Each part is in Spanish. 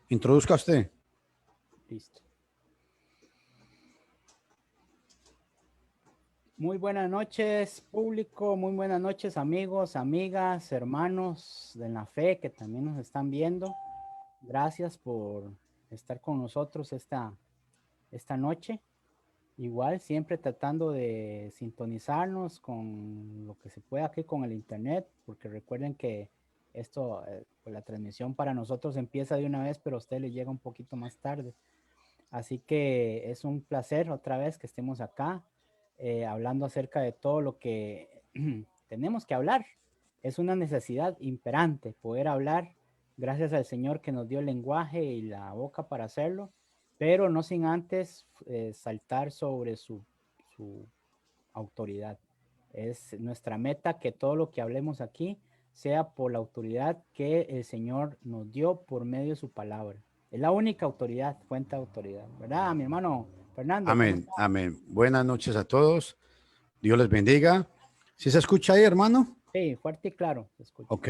Introduzca usted. Listo. Muy buenas noches, público. Muy buenas noches, amigos, amigas, hermanos de la fe que también nos están viendo. Gracias por estar con nosotros esta noche. Igual, siempre tratando de sintonizarnos con lo que se pueda aquí con el internet, porque recuerden que esto, pues la transmisión para nosotros empieza de una vez, pero a usted le llega un poquito más tarde. Así que es un placer otra vez que estemos acá hablando acerca de todo lo que tenemos que hablar. Es una necesidad imperante poder hablar, gracias al Señor que nos dio el lenguaje y la boca para hacerlo, pero no sin antes saltar sobre su autoridad. Es nuestra meta que todo lo que hablemos aquí sea por la autoridad que el Señor nos dio por medio de su palabra. Es la única autoridad, fuente de autoridad, ¿verdad, mi hermano Fernando? ¿Cómo Amén, está? amén. Buenas noches a todos. Dios les bendiga. ¿Sí se escucha ahí, hermano? Sí, fuerte y claro, se escucha. Ok.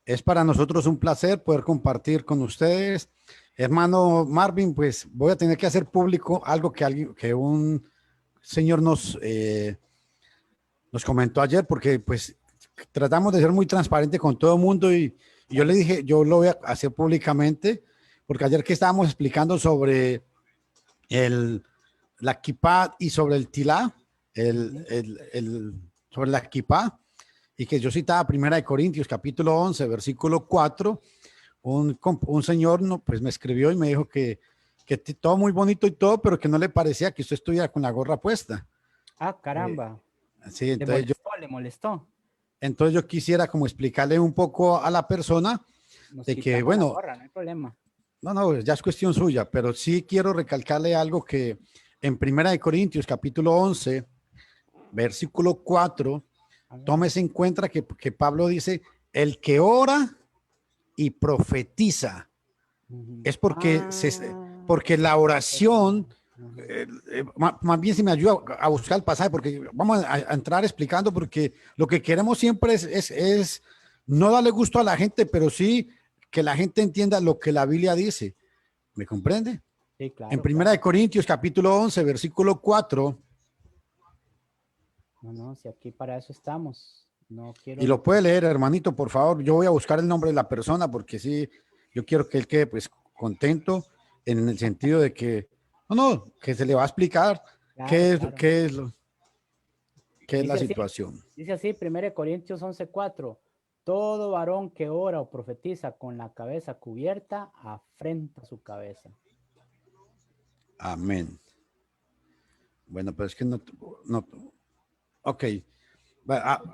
Es para nosotros un placer poder compartir con ustedes. Hermano Marvin, pues voy a tener que hacer público algo que un señor nos comentó ayer, porque pues tratamos de ser muy transparente con todo el mundo y yo le dije, yo lo voy a hacer públicamente, porque ayer que estábamos explicando sobre la kippah y sobre el tilá, sobre la kippah, y que yo citaba Primera de Corintios, capítulo 11, versículo 4, un señor pues me escribió y me dijo que todo muy bonito y todo, pero que no le parecía que usted estuviera con la gorra puesta. Ah, caramba. Sí, ¿Le molestó? ¿Le molestó? entonces yo quisiera como explicarle un poco a la persona Nos de que, quitamos la bueno, gorra, no hay problema. no, ya es cuestión suya, pero sí quiero recalcarle algo que en Primera de Corintios, capítulo 11, versículo 4, tómese en cuenta que Pablo dice, el que ora y profetiza. Es porque la oración, más bien si me ayuda a buscar el pasaje, porque vamos a entrar explicando, porque lo que queremos siempre es no darle gusto a la gente, pero sí que la gente entienda lo que la Biblia dice. ¿Me comprende? Sí, claro, En Primera de claro. Corintios, capítulo 11, versículo 4, No, si aquí para eso estamos. No quiero y lo puede leer, hermanito, por favor. Yo voy a buscar el nombre de la persona, porque sí, yo quiero que él quede pues contento en el sentido de que, que se le va a explicar Claro, claro. qué es la Dice así, situación. dice así, 1 Corintios 11:4. Todo varón que ora o profetiza con la cabeza cubierta afrenta su cabeza. Amén. Bueno, pero es que no, ok.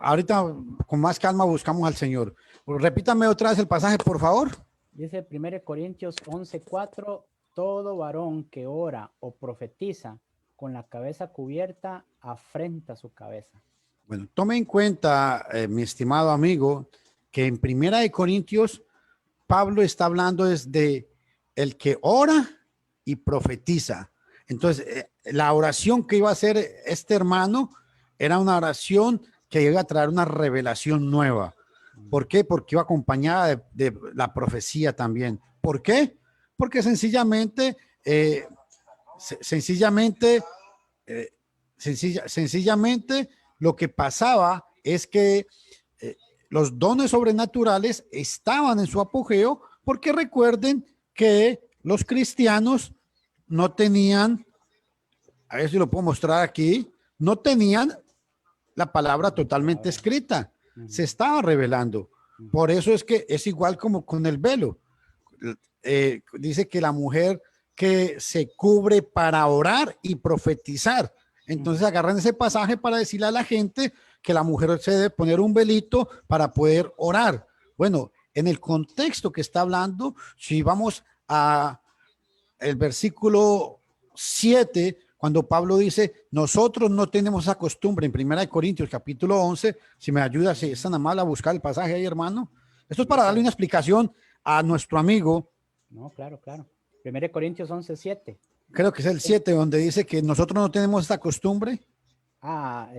Ahorita con más calma buscamos al Señor. Repítame otra vez el pasaje, por favor. Dice 1 Corintios 11:4. Todo varón que ora o profetiza con la cabeza cubierta afrenta su cabeza. Bueno, tome en cuenta, mi estimado amigo, que en Primera de Corintios, Pablo está hablando desde el que ora y profetiza. Entonces, la oración que iba a hacer este hermano era una oración que iba a traer una revelación nueva. ¿Por qué? Porque iba acompañada de la profecía también. ¿Por qué? Porque sencillamente, sencillamente, eh, sencillamente lo que pasaba es que los dones sobrenaturales estaban en su apogeo, porque recuerden que los cristianos no tenían, a ver si lo puedo mostrar aquí, no tenían la palabra totalmente escrita, se estaba revelando. Por eso es que es igual como con el velo. Dice que la mujer que se cubre para orar y profetizar. Entonces agarran ese pasaje para decirle a la gente que la mujer se debe poner un velito para poder orar. Bueno, en el contexto que está hablando, si vamos a el versículo 7, cuando Pablo dice, nosotros no tenemos esa costumbre, en Primera de Corintios capítulo 11, si me ayuda, si es tan amable a buscar el pasaje ahí, hermano. Esto es para darle una explicación a nuestro amigo. No, claro, claro. 1 Corintios 11:7. Creo que es el 7, donde dice que nosotros no tenemos esta costumbre. Ah,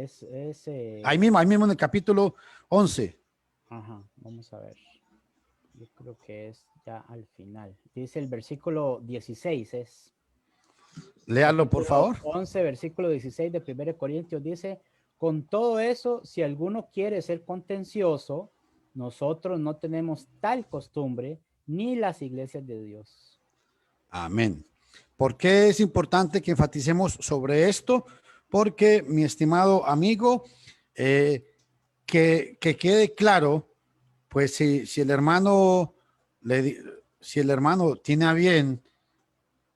Ahí mismo en el capítulo 11. Ajá, vamos a ver. Yo creo que es ya al final. Dice el versículo 16, es Léalo, por capítulo favor. 11, versículo 16 de 1 Corintios, dice, con todo eso, si alguno quiere ser contencioso, nosotros no tenemos tal costumbre, ni las iglesias de Dios. Amén. ¿Por qué es importante que enfaticemos sobre esto? Porque, mi estimado amigo, que quede claro, pues si el hermano si el hermano tiene a bien,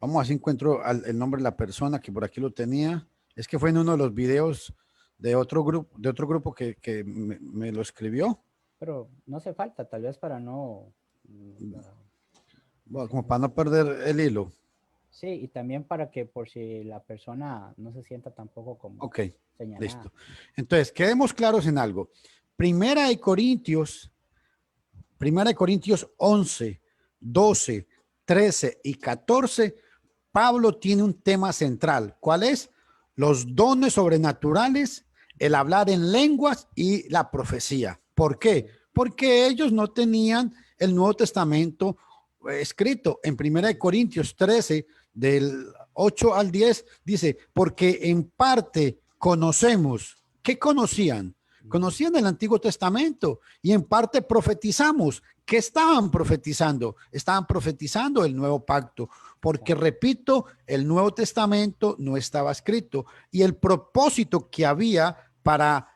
vamos a ver si encuentro el nombre de la persona que por aquí lo tenía. Es que fue en uno de los videos de otro grupo que me lo escribió. Pero no hace falta, tal vez para no... Bueno, como para no perder el hilo. Sí, y también para que por si la persona no se sienta tampoco como Ok, señalada. listo. Entonces, quedemos claros en algo. Primera de Corintios 11, 12, 13 y 14, Pablo tiene un tema central. ¿Cuál es? Los dones sobrenaturales, el hablar en lenguas y la profecía. ¿Por qué? Porque ellos no tenían el Nuevo Testamento escrito. En Primera de Corintios 13, del 8 al 10, dice, porque en parte conocemos. ¿Qué conocían? Conocían el Antiguo Testamento y en parte profetizamos. ¿Qué estaban profetizando? Estaban profetizando el nuevo pacto, porque repito, el Nuevo Testamento no estaba escrito y el propósito que había para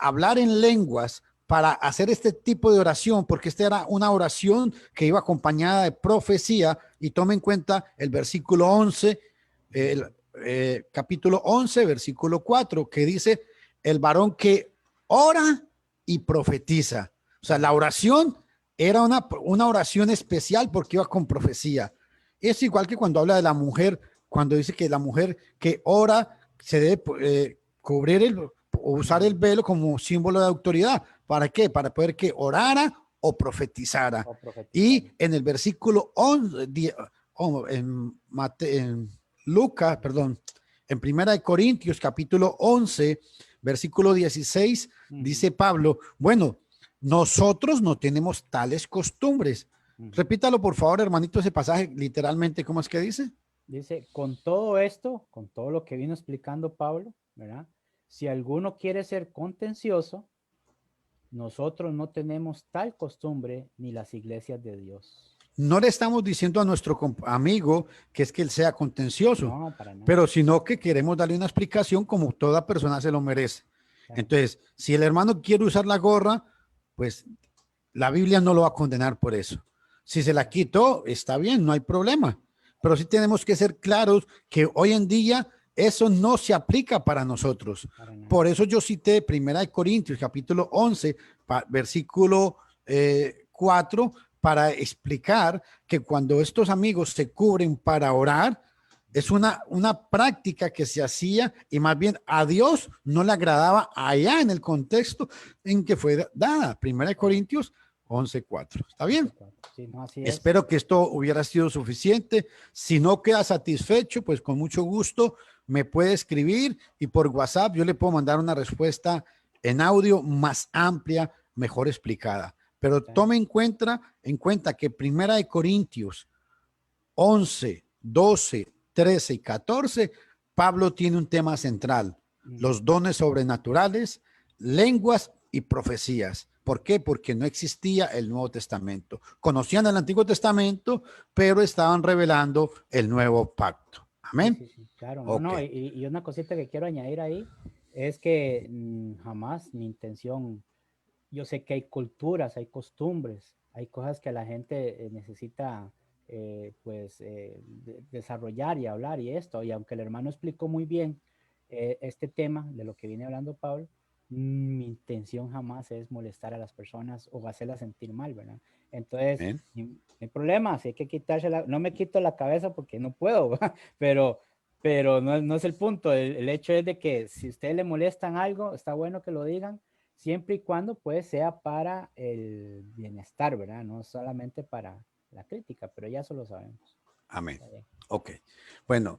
hablar en lenguas, para hacer este tipo de oración, porque esta era una oración que iba acompañada de profecía, y tome en cuenta el versículo 11, capítulo 11, versículo 4, que dice, el varón que ora y profetiza. O sea, la oración era una oración especial porque iba con profecía. Es igual que cuando habla de la mujer, cuando dice que la mujer que ora se debe cubrir o usar el velo como símbolo de autoridad. ¿Para qué? Para poder que orara o profetizara. Y en el versículo 11, en Lucas, perdón, en Primera de Corintios, capítulo 11, versículo 16, dice Pablo, bueno, nosotros no tenemos tales costumbres. Repítalo, por favor, hermanito, ese pasaje literalmente, ¿cómo es que dice? Dice, con todo esto, con todo lo que vino explicando Pablo, ¿verdad? Si alguno quiere ser contencioso, nosotros no tenemos tal costumbre ni las iglesias de Dios. No le estamos diciendo a nuestro amigo que es que él sea contencioso, No, para nada. pero sino que queremos darle una explicación como toda persona se lo merece. Claro. Entonces, si el hermano quiere usar la gorra, pues la Biblia no lo va a condenar por eso. Si se la quitó, está bien, no hay problema. Pero sí tenemos que ser claros que hoy en día eso no se aplica para nosotros. Por eso yo cité Primera de Corintios, capítulo 11, versículo 4, para explicar que cuando estos amigos se cubren para orar, es una práctica que se hacía y más bien a Dios no le agradaba allá en el contexto en que fue dada. Primera de Corintios 11:4. ¿Está bien? Sí, no, así es. Espero que esto hubiera sido suficiente. Si no queda satisfecho, pues con mucho gusto me puede escribir y por WhatsApp yo le puedo mandar una respuesta en audio más amplia, mejor explicada. Pero tome en cuenta que Primera de Corintios 11, 12, 13 y 14, Pablo tiene un tema central, los dones sobrenaturales, lenguas y profecías. ¿Por qué? Porque no existía el Nuevo Testamento. Conocían el Antiguo Testamento, pero estaban revelando el nuevo pacto. Amén. Sí, sí, claro, okay. No, y una cosita que quiero añadir ahí es que jamás mi intención, yo sé que hay culturas, hay costumbres, hay cosas que la gente necesita desarrollar y hablar y esto, y aunque el hermano explicó muy bien este tema de lo que viene hablando Pablo, mi intención jamás es molestar a las personas o hacerlas sentir mal, ¿verdad? Entonces, no hay problema, si hay que quitársela, no me quito la cabeza porque no puedo, ¿verdad? pero no es el punto, el hecho es de que si a ustedes le molestan algo, está bueno que lo digan, siempre y cuando pues sea para el bienestar, ¿verdad? No solamente para la crítica, pero ya eso lo sabemos. Amén. Ok. Bueno,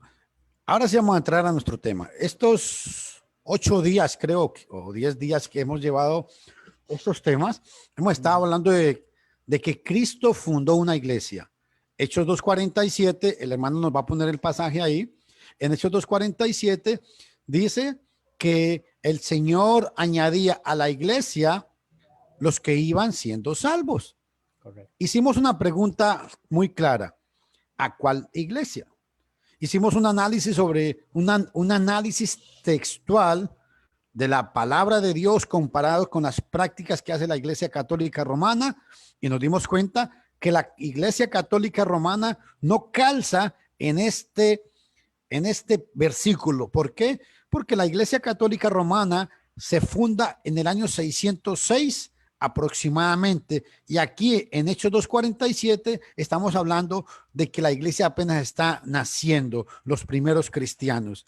ahora sí vamos a entrar a nuestro tema. Estos 8 días, creo, o 10 días que hemos llevado estos temas, hemos estado hablando de de que Cristo fundó una iglesia. Hechos 2:47, el hermano nos va a poner el pasaje ahí. En Hechos 2:47 dice que el Señor añadía a la iglesia los que iban siendo salvos. Correcto. Hicimos una pregunta muy clara. ¿A cuál iglesia? Hicimos un análisis sobre un análisis textual de la palabra de Dios comparado con las prácticas que hace la Iglesia Católica Romana y nos dimos cuenta que la Iglesia Católica Romana no calza en este versículo. ¿Por qué? Porque la Iglesia Católica Romana se funda en el año 606 aproximadamente, y aquí en Hechos 2:47 estamos hablando de que la iglesia apenas está naciendo, los primeros cristianos,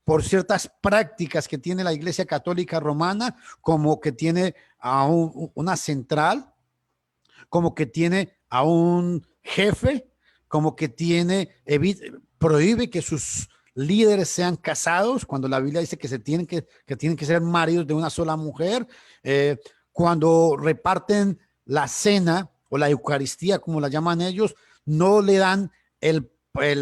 por ciertas prácticas que tiene la Iglesia Católica Romana, como que tiene a una central, como que tiene a un jefe, como que prohíbe que sus líderes sean casados, cuando la Biblia dice que tienen que ser maridos de una sola mujer. Cuando reparten la cena o la Eucaristía, como la llaman ellos, no le dan el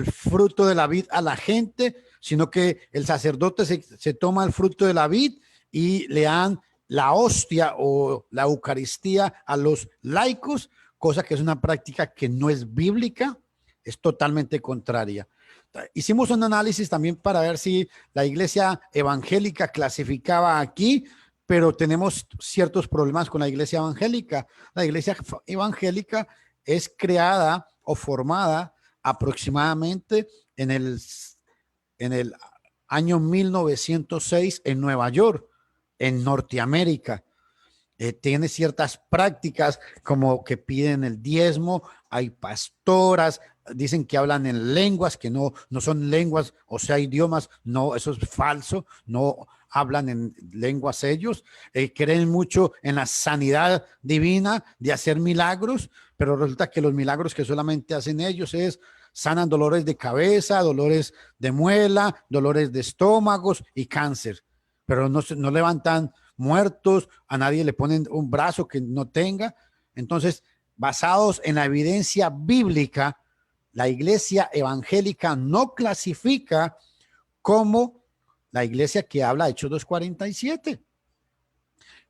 fruto de la vid a la gente, sino que el sacerdote se toma el fruto de la vid y le dan la hostia o la Eucaristía a los laicos, cosa que es una práctica que no es bíblica, es totalmente contraria. Hicimos un análisis también para ver si la iglesia evangélica clasificaba aquí, pero tenemos ciertos problemas con la iglesia evangélica. La iglesia evangélica es creada o formada aproximadamente en el año 1906 en Nueva York, en Norteamérica. Tiene ciertas prácticas como que piden el diezmo, hay pastoras, dicen que hablan en lenguas que no son lenguas, o sea, idiomas, no, eso es falso, no hablan en lenguas ellos, creen mucho en la sanidad divina de hacer milagros, pero resulta que los milagros que solamente hacen ellos sanan dolores de cabeza, dolores de muela, dolores de estómagos y cáncer, pero no levantan muertos, a nadie le ponen un brazo que no tenga. Entonces, basados en la evidencia bíblica, la iglesia evangélica no clasifica como la iglesia que habla Hechos 2:47.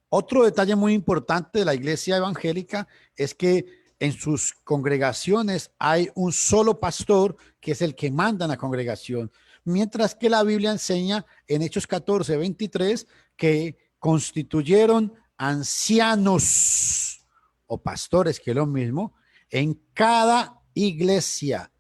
Otro detalle muy importante de la iglesia evangélica es que en sus congregaciones hay un solo pastor que es el que manda en la congregación, mientras que la Biblia enseña en Hechos 14:23 que constituyeron ancianos o pastores, que es lo mismo, en cada iglesia,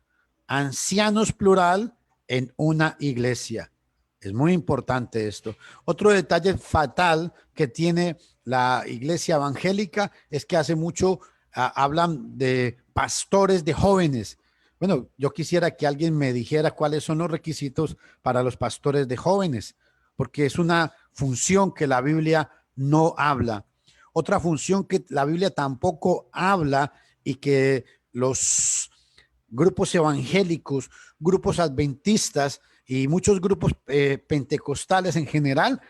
ancianos plural en una iglesia. Es muy importante esto. Otro detalle fatal que tiene la iglesia evangélica es que hace mucho hablan de pastores de jóvenes. Bueno, yo quisiera que alguien me dijera cuáles son los requisitos para los pastores de jóvenes, porque es una función que la Biblia no habla. Otra función que la Biblia tampoco habla y que los grupos evangélicos, grupos adventistas y muchos grupos pentecostales en general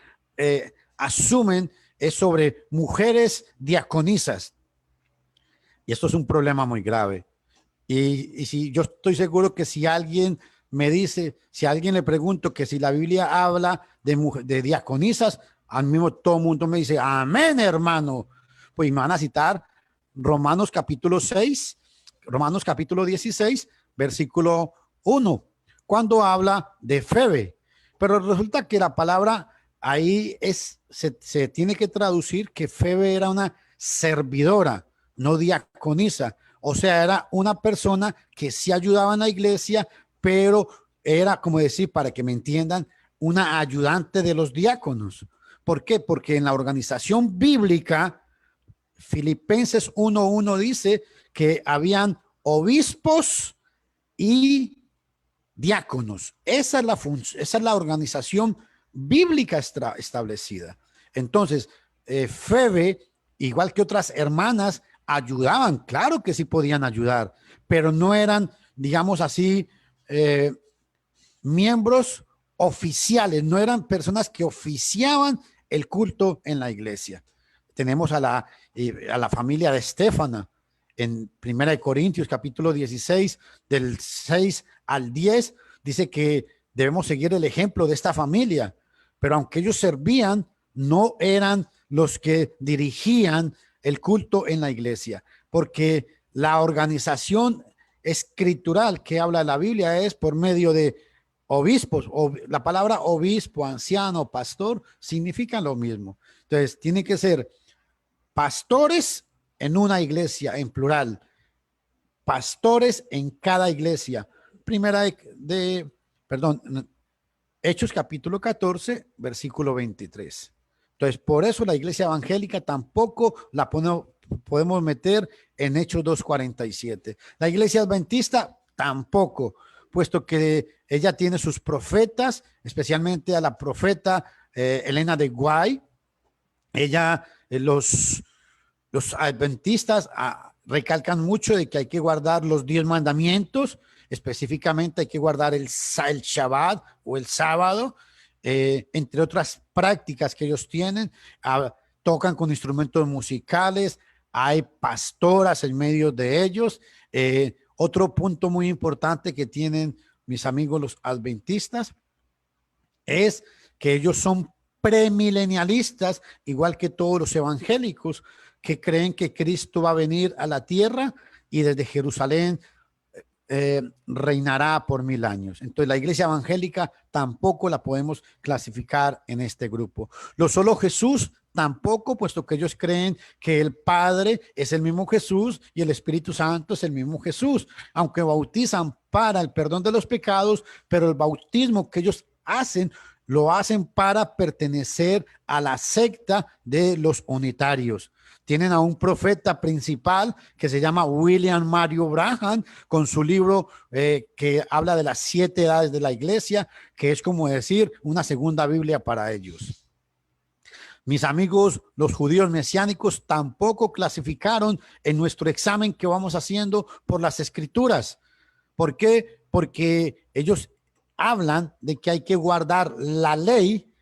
asumen es sobre mujeres diaconisas. Y esto es un problema muy grave. Y si yo estoy seguro que si alguien me dice, si a alguien le pregunto que si la Biblia habla de diaconisas, al mismo todo el mundo me dice, amén, hermano. Pues me van a citar Romanos capítulo 6, Romanos capítulo 16, versículo 1, cuando habla de Febe. Pero resulta que la palabra ahí se tiene que traducir que Febe era una servidora, no diaconisa. O sea, era una persona que sí ayudaba en la iglesia, pero era, como decir, para que me entiendan, una ayudante de los diáconos. ¿Por qué? Porque en la organización bíblica, Filipenses 1:1 dice que habían obispos y diáconos. Esa es la organización bíblica establecida. Entonces, Febe, igual que otras hermanas, ayudaban, claro que sí podían ayudar, pero no eran, digamos así, miembros oficiales, no eran personas que oficiaban el culto en la iglesia. Tenemos a la familia de Estéfana, en Primera de Corintios, capítulo 16, del 6 al 10, dice que debemos seguir el ejemplo de esta familia. Pero aunque ellos servían, no eran los que dirigían el culto en la iglesia, porque la organización escritural que habla la Biblia es por medio de obispos. La palabra obispo, anciano, pastor significa lo mismo. Entonces, tiene que ser pastores en una iglesia, en plural, pastores en cada iglesia. Primera perdón, Hechos capítulo 14, versículo 23. Entonces, por eso la iglesia evangélica tampoco la podemos meter en Hechos 2:47. La iglesia adventista tampoco, puesto que ella tiene sus profetas, especialmente a la profeta Elena de Guay. Ella, los adventistas recalcan mucho de que hay que guardar los 10 mandamientos, específicamente hay que guardar el Shabbat o el sábado, entre otras prácticas que ellos tienen. Tocan con instrumentos musicales, hay pastoras en medio de ellos. Otro punto muy importante que tienen mis amigos los adventistas es que ellos son premilenialistas, igual que todos los evangélicos, que creen que Cristo va a venir a la tierra y desde Jerusalén reinará por 1000 años. Entonces la iglesia evangélica tampoco la podemos clasificar en este grupo. Los solo Jesús tampoco, puesto que ellos creen que el Padre es el mismo Jesús y el Espíritu Santo es el mismo Jesús, aunque bautizan para el perdón de los pecados, pero el bautismo que ellos hacen lo hacen para pertenecer a la secta de los unitarios. Tienen a un profeta principal que se llama William Mario Branham, con su libro que habla de las 7 edades de la iglesia, que es como decir una segunda Biblia para ellos. Mis amigos, los judíos mesiánicos tampoco clasificaron en nuestro examen que vamos haciendo por las escrituras. ¿Por qué? Porque ellos hablan de que hay que guardar la ley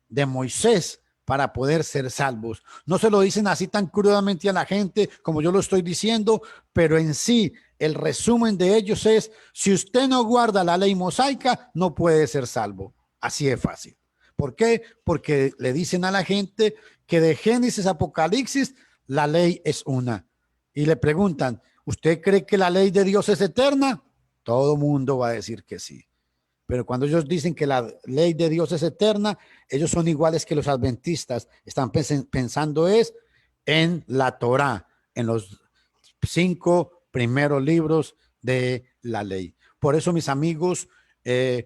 de Moisés para poder ser salvos. No se lo dicen así tan crudamente a la gente como yo lo estoy diciendo, pero en sí el resumen de ellos es: si usted no guarda la ley mosaica, no puede ser salvo. Así es fácil. ¿Por qué? Porque le dicen a la gente que de Génesis a Apocalipsis la ley es una. Y le preguntan, ¿usted cree que la ley de Dios es eterna? Todo mundo va a decir que sí. Pero cuando ellos dicen que la ley de Dios es eterna, ellos son iguales que los adventistas. Están pensando es en la Torá, en los 5 primeros libros de la ley. Por eso, mis amigos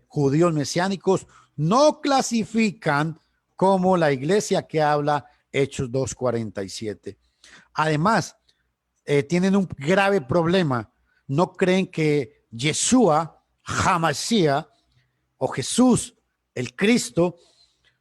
judíos mesiánicos no clasifican como la iglesia que habla Hechos 2:47. Además, tienen un grave problema. No creen que Yeshua, Hamashiach, o Jesús, el Cristo,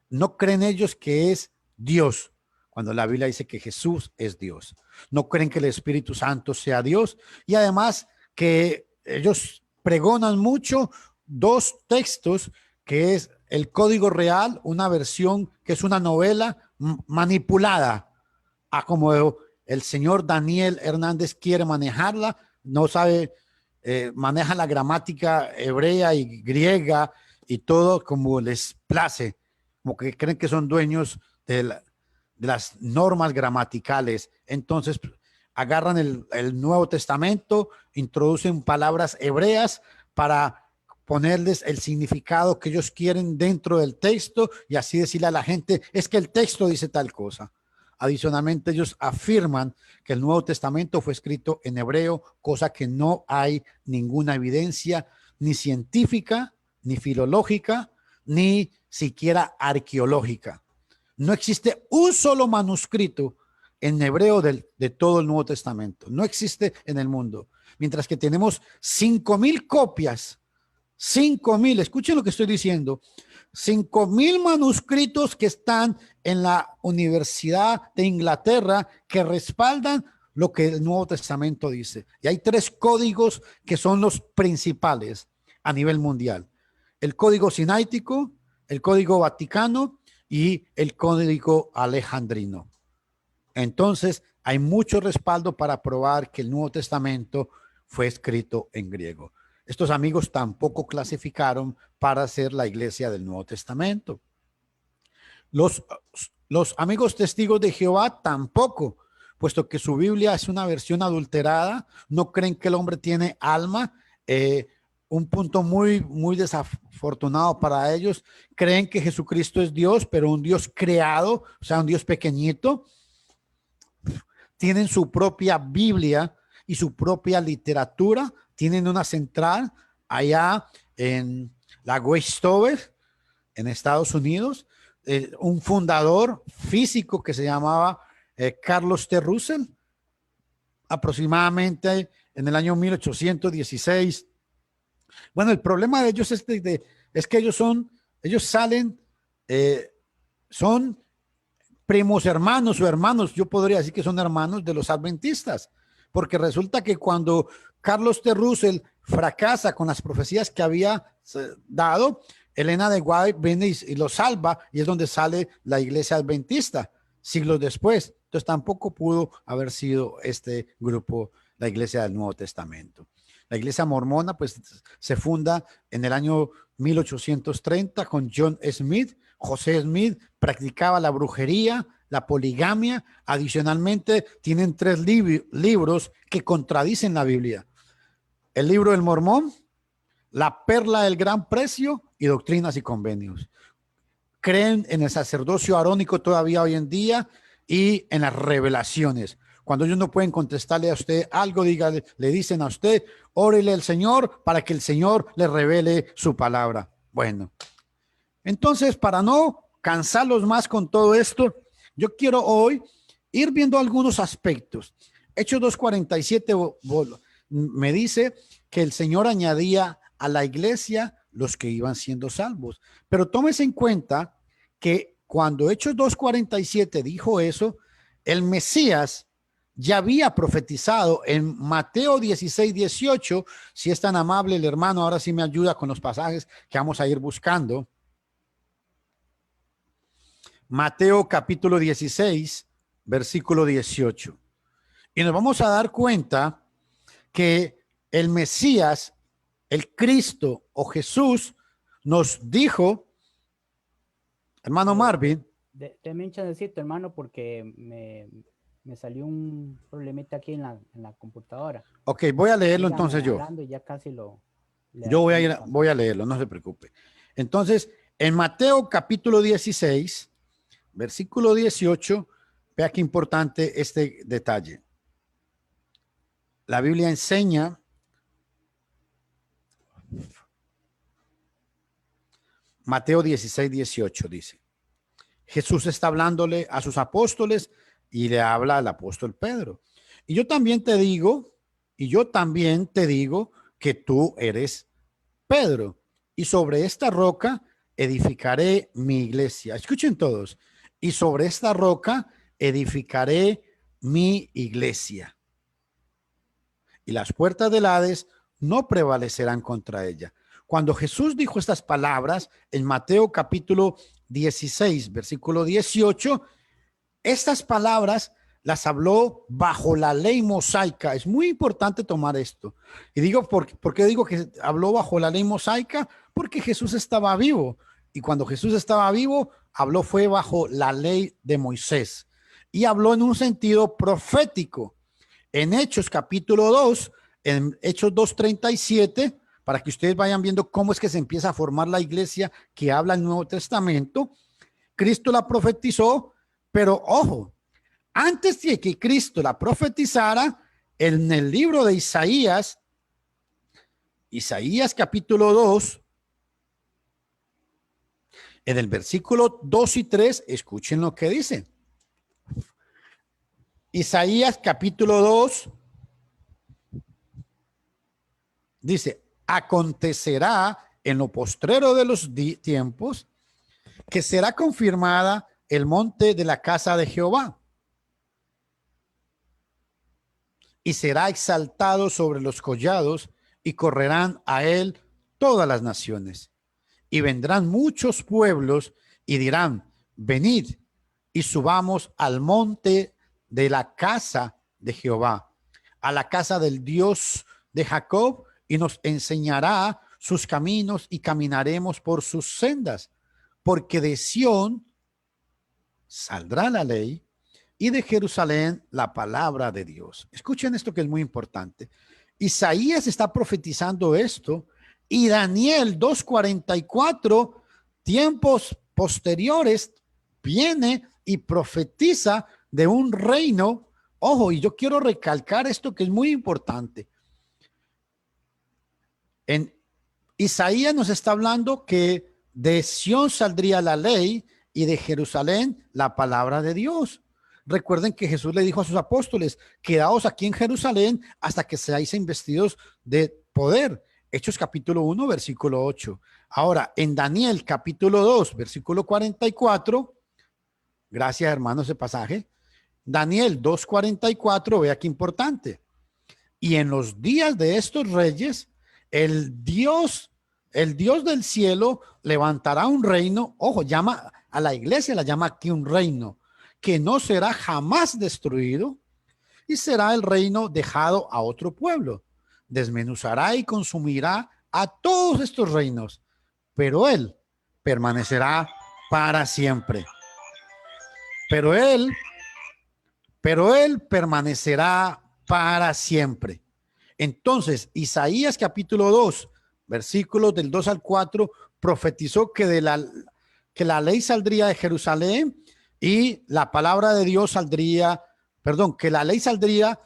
no creen ellos que es Dios, cuando la Biblia dice que Jesús es Dios. No creen que el Espíritu Santo sea Dios, y además que ellos pregonan mucho 2 textos, que es el Código Real, una versión que es una novela manipulada a como el señor Daniel Hernández quiere manejarla. No sabe, maneja la gramática hebrea y griega y todo como les place, como que creen que son dueños de las normas gramaticales. Entonces agarran el Nuevo Testamento, introducen palabras hebreas para ponerles el significado que ellos quieren dentro del texto y así decirle a la gente, es que el texto dice tal cosa. Adicionalmente, ellos afirman que el Nuevo Testamento fue escrito en hebreo, cosa que no hay ninguna evidencia ni científica, ni filológica, ni siquiera arqueológica. No existe un solo manuscrito en hebreo de todo el Nuevo Testamento. No existe en el mundo. Mientras que tenemos 5,000 copias, 5,000, escuchen lo que estoy diciendo, 5,000 manuscritos que están en la Universidad de Inglaterra que respaldan lo que el Nuevo Testamento dice. Y hay 3 códigos que son los principales a nivel mundial: el Código Sinaítico, el Código Vaticano y el Código Alejandrino. Entonces, hay mucho respaldo para probar que el Nuevo Testamento fue escrito en griego. Estos amigos tampoco clasificaron para ser la iglesia del Nuevo Testamento. Los amigos testigos de Jehová tampoco, puesto que su Biblia es una versión adulterada, no creen que el hombre tiene alma. Un punto muy desafortunado para ellos. Creen que Jesucristo es Dios, pero un Dios creado, o sea, un Dios pequeñito. Tienen su propia Biblia y su propia literatura. Tienen una central allá en la Westover, en Estados Unidos. Un fundador físico que se llamaba Carlos T. Russell, aproximadamente en el año 1816. Bueno, el problema de ellos es que ellos salen, son primos hermanos o hermanos, yo podría decir que son hermanos de los adventistas, porque resulta que cuando Carlos T. Russell fracasa con las profecías que había dado, Elena de White viene y lo salva, y es donde sale la iglesia adventista siglos después. Entonces tampoco pudo haber sido este grupo la iglesia del Nuevo Testamento. La iglesia mormona pues se funda en el año 1830 con John Smith. José Smith practicaba la brujería, la poligamia. Adicionalmente tienen 3 libros que contradicen la Biblia: el libro del Mormón, la perla del gran precio y doctrinas y convenios. Creen en el sacerdocio arónico todavía hoy en día y en las revelaciones. Cuando ellos no pueden contestarle a usted algo, le dicen a usted, órele al Señor para que el Señor le revele su palabra. Bueno, entonces, para no cansarlos más con todo esto, yo quiero hoy ir viendo algunos aspectos. Hechos 2:47 me dice que el Señor añadía a la iglesia los que iban siendo salvos. Pero tómese en cuenta que cuando Hechos 2:47 dijo eso, el Mesías ya había profetizado en Mateo 16:18. Si es tan amable el hermano, ahora sí me ayuda con los pasajes que vamos a ir buscando. Mateo capítulo 16, versículo 18. Y nos vamos a dar cuenta que el Mesías, el Cristo o Jesús, nos dijo, hermano Marvin. Deme un chancecito, hermano, porque me salió un problemita aquí en la computadora. Ok, voy a leerlo. Dígame, entonces yo. Y ya casi Yo voy a leerlo, no se preocupe. Entonces, en Mateo capítulo 16, versículo 18, vea qué importante este detalle. La Biblia enseña Mateo 16:18 dice, Jesús está hablándole a sus apóstoles y le habla al apóstol Pedro. Y yo también te digo que tú eres Pedro, y sobre esta roca edificaré mi iglesia. Escuchen todos. Y sobre esta roca edificaré mi iglesia. Y las puertas del Hades no prevalecerán contra ella. Cuando Jesús dijo estas palabras en Mateo capítulo 16, versículo 18, estas palabras las habló bajo la ley mosaica. Es muy importante tomar esto. Y digo, ¿por qué digo que habló bajo la ley mosaica? Porque Jesús estaba vivo. Y cuando Jesús estaba vivo, fue bajo la ley de Moisés. Y habló en un sentido profético. En Hechos capítulo 2, en Hechos 2:37, para que ustedes vayan viendo cómo es que se empieza a formar la iglesia que habla el Nuevo Testamento, Cristo la profetizó, pero ojo, antes de que Cristo la profetizara, en el libro de Isaías capítulo 2, en el versículo 2 y 3, escuchen lo que dice. Isaías capítulo 2 dice, acontecerá en lo postrero de los tiempos que será confirmada el monte de la casa de Jehová y será exaltado sobre los collados y correrán a él todas las naciones y vendrán muchos pueblos y dirán, venid y subamos al monte de la casa de Jehová, a la casa del Dios de Jacob, y nos enseñará sus caminos y caminaremos por sus sendas, porque de Sión saldrá la ley y de Jerusalén la palabra de Dios. Escuchen esto que es muy importante. Isaías está profetizando esto y Daniel 2:44, tiempos posteriores, viene y profetiza de un reino. Ojo, y yo quiero recalcar esto que es muy importante. En Isaías nos está hablando que de Sión saldría la ley y de Jerusalén la palabra de Dios. Recuerden que Jesús le dijo a sus apóstoles, quedaos aquí en Jerusalén hasta que seáis investidos de poder. Hechos capítulo 1, versículo 8. Ahora, en Daniel capítulo 2, versículo 44, gracias hermanos ese pasaje, Daniel 2:44, vea qué importante. Y en los días de estos reyes, el Dios del cielo levantará un reino. Ojo, llama a la iglesia, la llama aquí un reino que no será jamás destruido y será el reino dejado a otro pueblo. Desmenuzará y consumirá a todos estos reinos, pero él permanecerá para siempre. Pero él, pero él permanecerá para siempre. Entonces, Isaías capítulo 2, versículos del 2 al 4, profetizó que la ley saldría de Jerusalén y la palabra de Dios saldría, perdón, que la ley saldría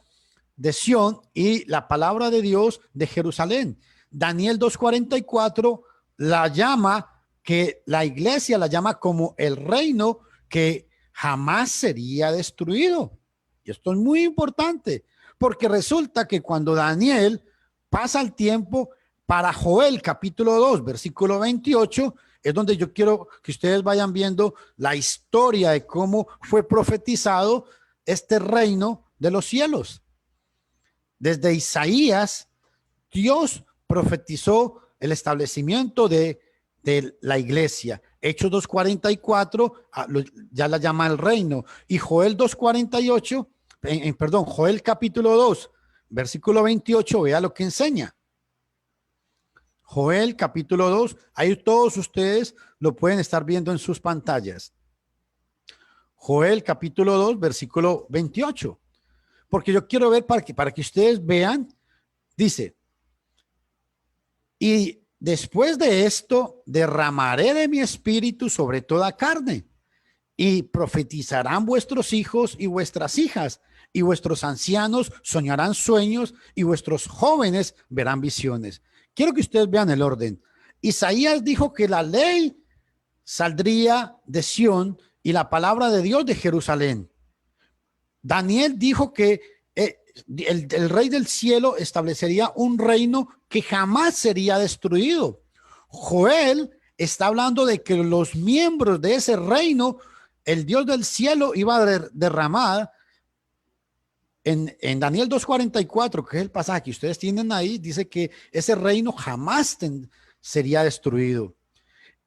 de Sión y la palabra de Dios de Jerusalén. Daniel 2:44 la llama, que la iglesia la llama como el reino que jamás sería destruido. Y esto es muy importante, porque resulta que cuando Daniel pasa el tiempo, para Joel capítulo 2, versículo 28, es donde yo quiero que ustedes vayan viendo la historia de cómo fue profetizado este reino de los cielos. Desde Isaías, Dios profetizó el establecimiento de la iglesia. Hechos 2:44 ya la llama el reino. Y Joel 2:48, perdón, Joel capítulo 2, versículo 28, vea lo que enseña. Joel capítulo 2, ahí todos ustedes lo pueden estar viendo en sus pantallas. Joel capítulo 2, versículo 28. Porque yo quiero ver para que ustedes vean, dice, y después de esto derramaré de mi espíritu sobre toda carne, y profetizarán vuestros hijos y vuestras hijas, y vuestros ancianos soñarán sueños, y vuestros jóvenes verán visiones. Quiero que ustedes vean el orden. Isaías dijo que la ley saldría de Sión y la palabra de Dios de Jerusalén. Daniel dijo que el rey del cielo establecería un reino que jamás sería destruido. Joel está hablando de que los miembros de ese reino, el Dios del cielo iba a derramar. En Daniel 2:44, que es el pasaje que ustedes tienen ahí, dice que ese reino jamás sería destruido.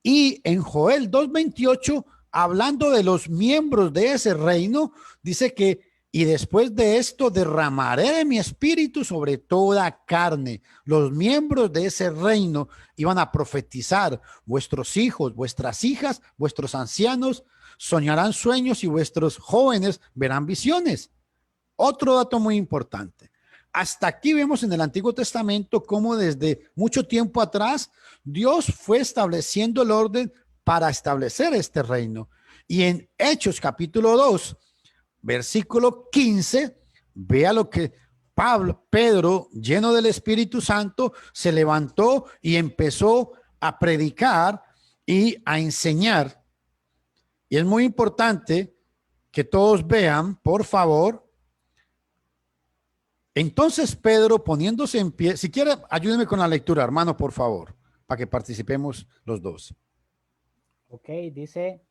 Y en Joel 2:28, hablando de los miembros de ese reino, dice que y después de esto derramaré de mi espíritu sobre toda carne. Los miembros de ese reino iban a profetizar. Vuestros hijos, vuestras hijas, vuestros ancianos soñarán sueños y vuestros jóvenes verán visiones. Otro dato muy importante. Hasta aquí vemos en el Antiguo Testamento cómo desde mucho tiempo atrás Dios fue estableciendo el orden para establecer este reino. Y en Hechos capítulo 2, versículo 15, vea lo que Pedro, lleno del Espíritu Santo, se levantó y empezó a predicar y a enseñar. Y es muy importante que todos vean, por favor. Entonces Pedro, poniéndose en pie, si quiere, ayúdeme con la lectura, hermano, por favor, para que participemos los dos. Ok, dice,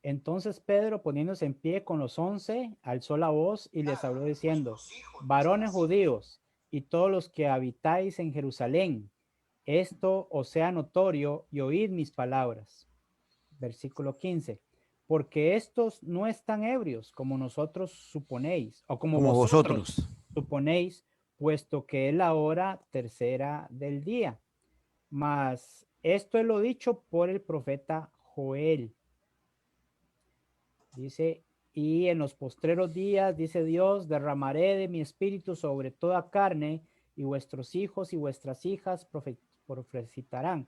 entonces Pedro, poniéndose en pie con los 11, alzó la voz y les habló diciendo, varones judíos y todos los que habitáis en Jerusalén, esto os sea notorio y oíd mis palabras. Versículo 15. porque estos no están ebrios como nosotros suponéis, o como como vosotros vosotros. suponéis, puesto que es la hora tercera del día. Mas esto es lo dicho por el profeta Joel. Dice, y en los postreros días, dice Dios, derramaré de mi espíritu sobre toda carne, y vuestros hijos y vuestras hijas profetizarán.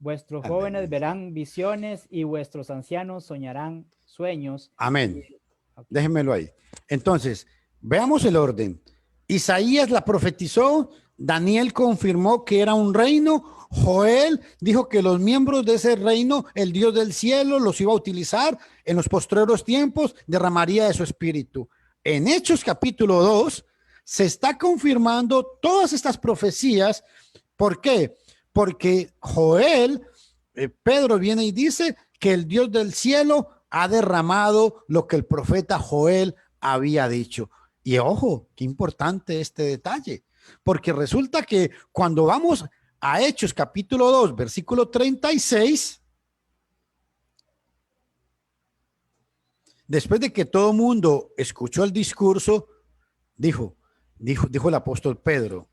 Vuestros jóvenes Aleluya. verán visiones y vuestros ancianos soñarán sueños. Amén. Okay. Déjenmelo ahí. Entonces, veamos el orden. Isaías la profetizó, Daniel confirmó que era un reino, Joel dijo que los miembros de ese reino, el Dios del cielo, los iba a utilizar en los postreros tiempos, derramaría de su espíritu. En Hechos capítulo 2 se está confirmando todas estas profecías. ¿Por qué? Porque Joel, Pedro viene y dice que el Dios del cielo ha derramado lo que el profeta Joel había dicho. Y ojo, qué importante este detalle, porque resulta que cuando vamos a Hechos capítulo 2, versículo 36, después de que todo el mundo escuchó el discurso, dijo el apóstol Pedro,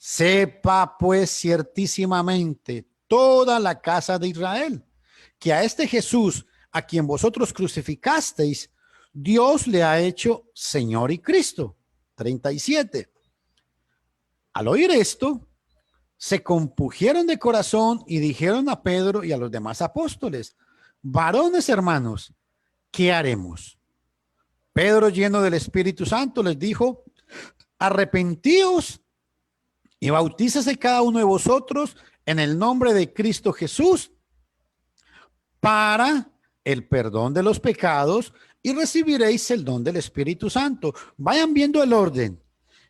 sepa pues ciertísimamente toda la casa de Israel que a este Jesús, a quien vosotros crucificasteis, Dios le ha hecho Señor y Cristo. 37. Al oír esto, se compugieron de corazón y dijeron a Pedro y a los demás apóstoles, varones hermanos, ¿qué haremos? Pedro, lleno del Espíritu Santo, les dijo, arrepentíos y bautícese cada uno de vosotros en el nombre de Cristo Jesús para el perdón de los pecados y recibiréis el don del Espíritu Santo. Vayan viendo el orden.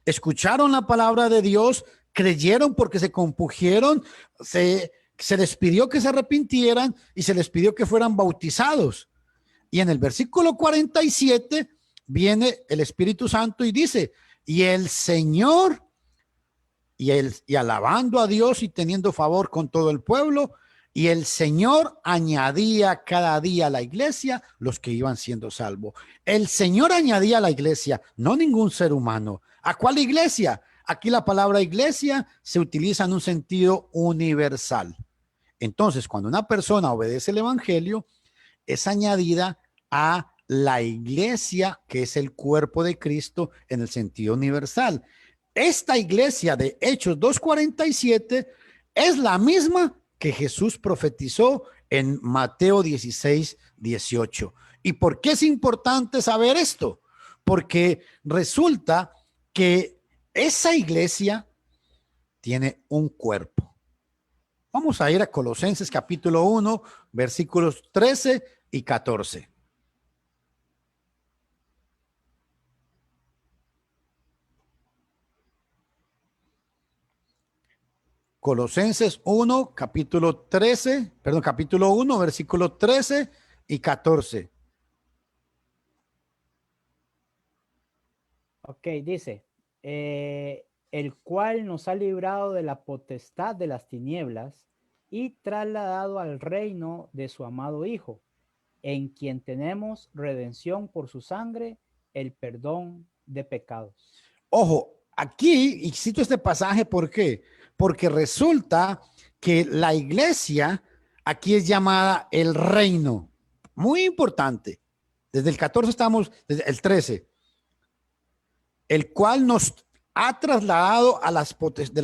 Escucharon la palabra de Dios, creyeron porque se compugieron, se les pidió que se arrepintieran y se les pidió que fueran bautizados. Y en el versículo 47 viene el Espíritu Santo y dice, y el Señor, y alabando a Dios y teniendo favor con todo el pueblo, y el Señor añadía cada día a la iglesia los que iban siendo salvos. El Señor añadía a la iglesia, no ningún ser humano. ¿A cuál iglesia? Aquí la palabra iglesia se utiliza en un sentido universal. Entonces, cuando una persona obedece el evangelio, es añadida a la iglesia, que es el cuerpo de Cristo en el sentido universal. Esta iglesia de Hechos 2:47 es la misma que Jesús profetizó en Mateo 16:18. ¿Y por qué es importante saber esto? Porque resulta que esa iglesia tiene un cuerpo. Vamos a ir a Colosenses capítulo 1, versículos 13 y 14. Colosenses 1, capítulo 1, versículo 13 y 14. Ok, dice, el cual nos ha librado de la potestad de las tinieblas y trasladado al reino de su amado Hijo, en quien tenemos redención por su sangre, el perdón de pecados. Ojo, aquí, y cito este pasaje, ¿por qué? Porque resulta que la iglesia aquí es llamada el reino. Muy importante. Desde el 14 estamos, desde el 13. El cual nos ha trasladado a de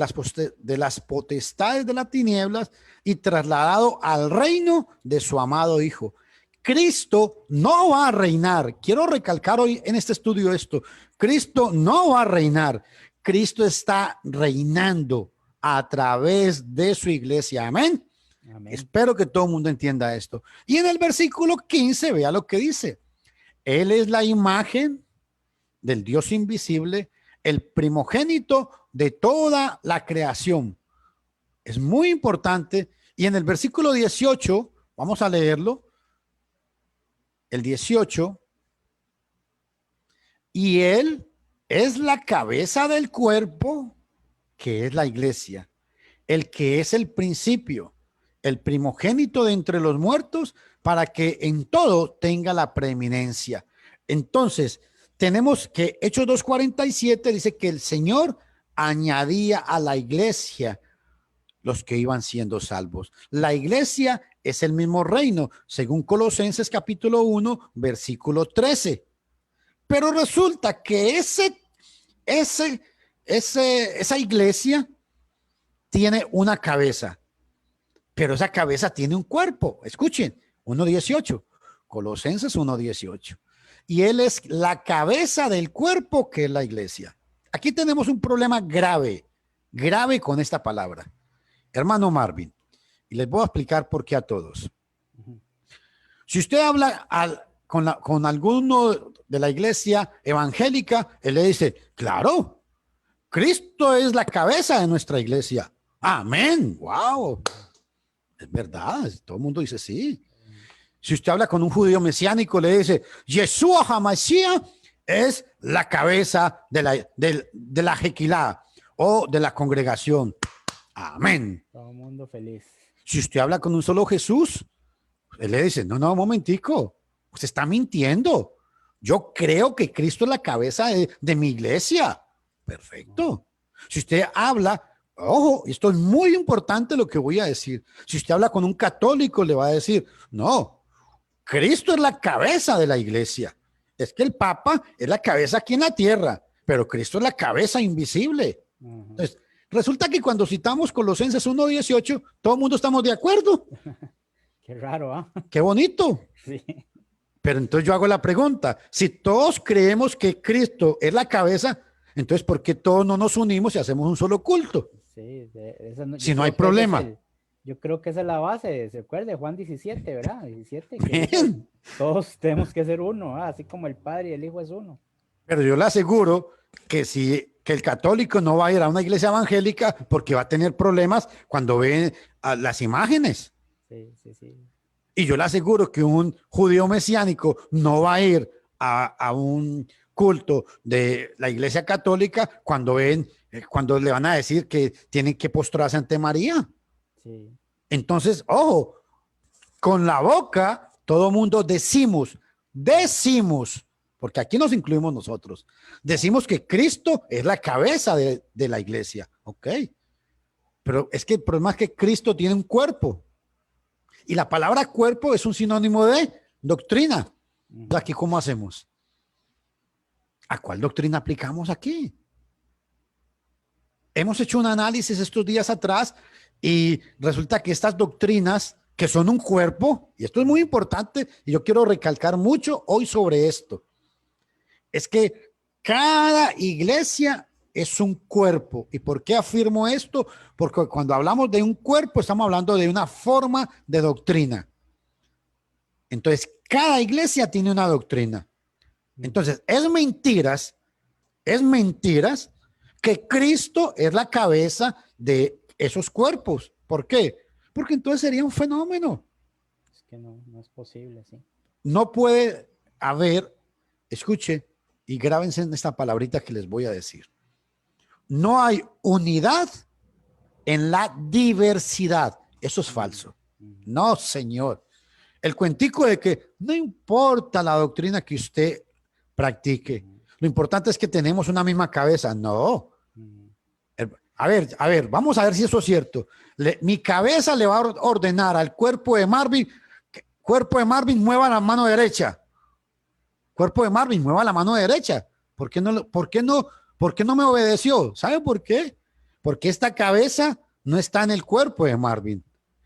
las potestades de las tinieblas y trasladado al reino de su amado Hijo. Cristo no va a reinar. Quiero recalcar hoy en este estudio esto. Cristo no va a reinar. Cristo está reinando a través de su iglesia. Amén. Amén. Espero que todo el mundo entienda esto. Y en el versículo 15, vea lo que dice. Él es la imagen del Dios invisible, el primogénito de toda la creación. Es muy importante. Y en el versículo 18, vamos a leerlo, el 18, y él es la cabeza del cuerpo, que es la iglesia, el que es el principio, el primogénito de entre los muertos, para que en todo tenga la preeminencia. Entonces, tenemos que Hechos 2:47 dice que el Señor añadía a la iglesia los que iban siendo salvos. La iglesia es el mismo reino, según Colosenses capítulo 1, versículo 13. Pero resulta que esa iglesia tiene una cabeza, pero esa cabeza tiene un cuerpo. Escuchen, 1:18, Colosenses 1:18. Y él es la cabeza del cuerpo que es la iglesia. Aquí tenemos un problema grave con esta palabra. Hermano Marvin, y les voy a explicar por qué a todos. Si usted habla con alguno de la iglesia evangélica, él le dice, claro, Cristo es la cabeza de nuestra iglesia. Amén. Wow. Es verdad. Todo el mundo dice sí. Si usted habla con un judío mesiánico, le dice, Yeshua HaMashiach es la cabeza de la Jequilá o de la congregación. Amén. Todo el mundo feliz. Si usted habla con un solo Jesús, él le dice, no, un momentico, usted está mintiendo. Yo creo que Cristo es la cabeza de mi iglesia. Perfecto. Si usted habla, ojo, esto es muy importante lo que voy a decir. Si usted habla con un católico, le va a decir, no, Cristo es la cabeza de la iglesia. Es que el Papa es la cabeza aquí en la tierra, pero Cristo es la cabeza invisible. Entonces, resulta que cuando citamos Colosenses 1:18, todo el mundo estamos de acuerdo. Qué raro, ¿ah? Qué bonito. Sí. Pero entonces yo hago la pregunta, si todos creemos que Cristo es la cabeza, entonces ¿por qué todos no nos unimos y hacemos un solo culto? Sí, Si no hay problema. Yo creo que esa es la base, se acuerda, Juan 17, ¿verdad? 17, Bien. Todos tenemos que ser uno, así como el Padre y el Hijo es uno. Pero yo le aseguro que el católico no va a ir a una iglesia evangélica porque va a tener problemas cuando ve las imágenes. Sí, sí, sí. Y yo le aseguro que un judío mesiánico no va a ir a un culto de la iglesia católica cuando le van a decir que tienen que postrarse ante María. Sí. Entonces, ojo, con la boca todo mundo decimos, porque aquí nos incluimos nosotros, decimos que Cristo es la cabeza de la iglesia, ¿ok? Pero es que el problema es que Cristo tiene un cuerpo. Y la palabra cuerpo es un sinónimo de doctrina. ¿Aquí cómo hacemos? ¿A cuál doctrina aplicamos aquí? Hemos hecho un análisis estos días atrás y resulta que estas doctrinas que son un cuerpo, y esto es muy importante y yo quiero recalcar mucho hoy sobre esto, es que cada iglesia es un cuerpo. ¿Y por qué afirmo esto? Porque cuando hablamos de un cuerpo, estamos hablando de una forma de doctrina. Entonces, cada iglesia tiene una doctrina. Entonces, es mentiras que Cristo es la cabeza de esos cuerpos. ¿Por qué? Porque entonces sería un fenómeno. Es que no es posible, sí. No puede haber, escuche y grábense en esta palabrita que les voy a decir. No hay unidad en la diversidad. Eso es falso. No, señor. El cuentico de que no importa la doctrina que usted practique, lo importante es que tenemos una misma cabeza. No. A ver, vamos a ver si eso es cierto. Mi cabeza le va a ordenar al cuerpo de Marvin, mueva la mano derecha. Cuerpo de Marvin, mueva la mano derecha. ¿Por qué no me obedeció? ¿Sabe por qué? Porque esta cabeza no está en el cuerpo de Marvin.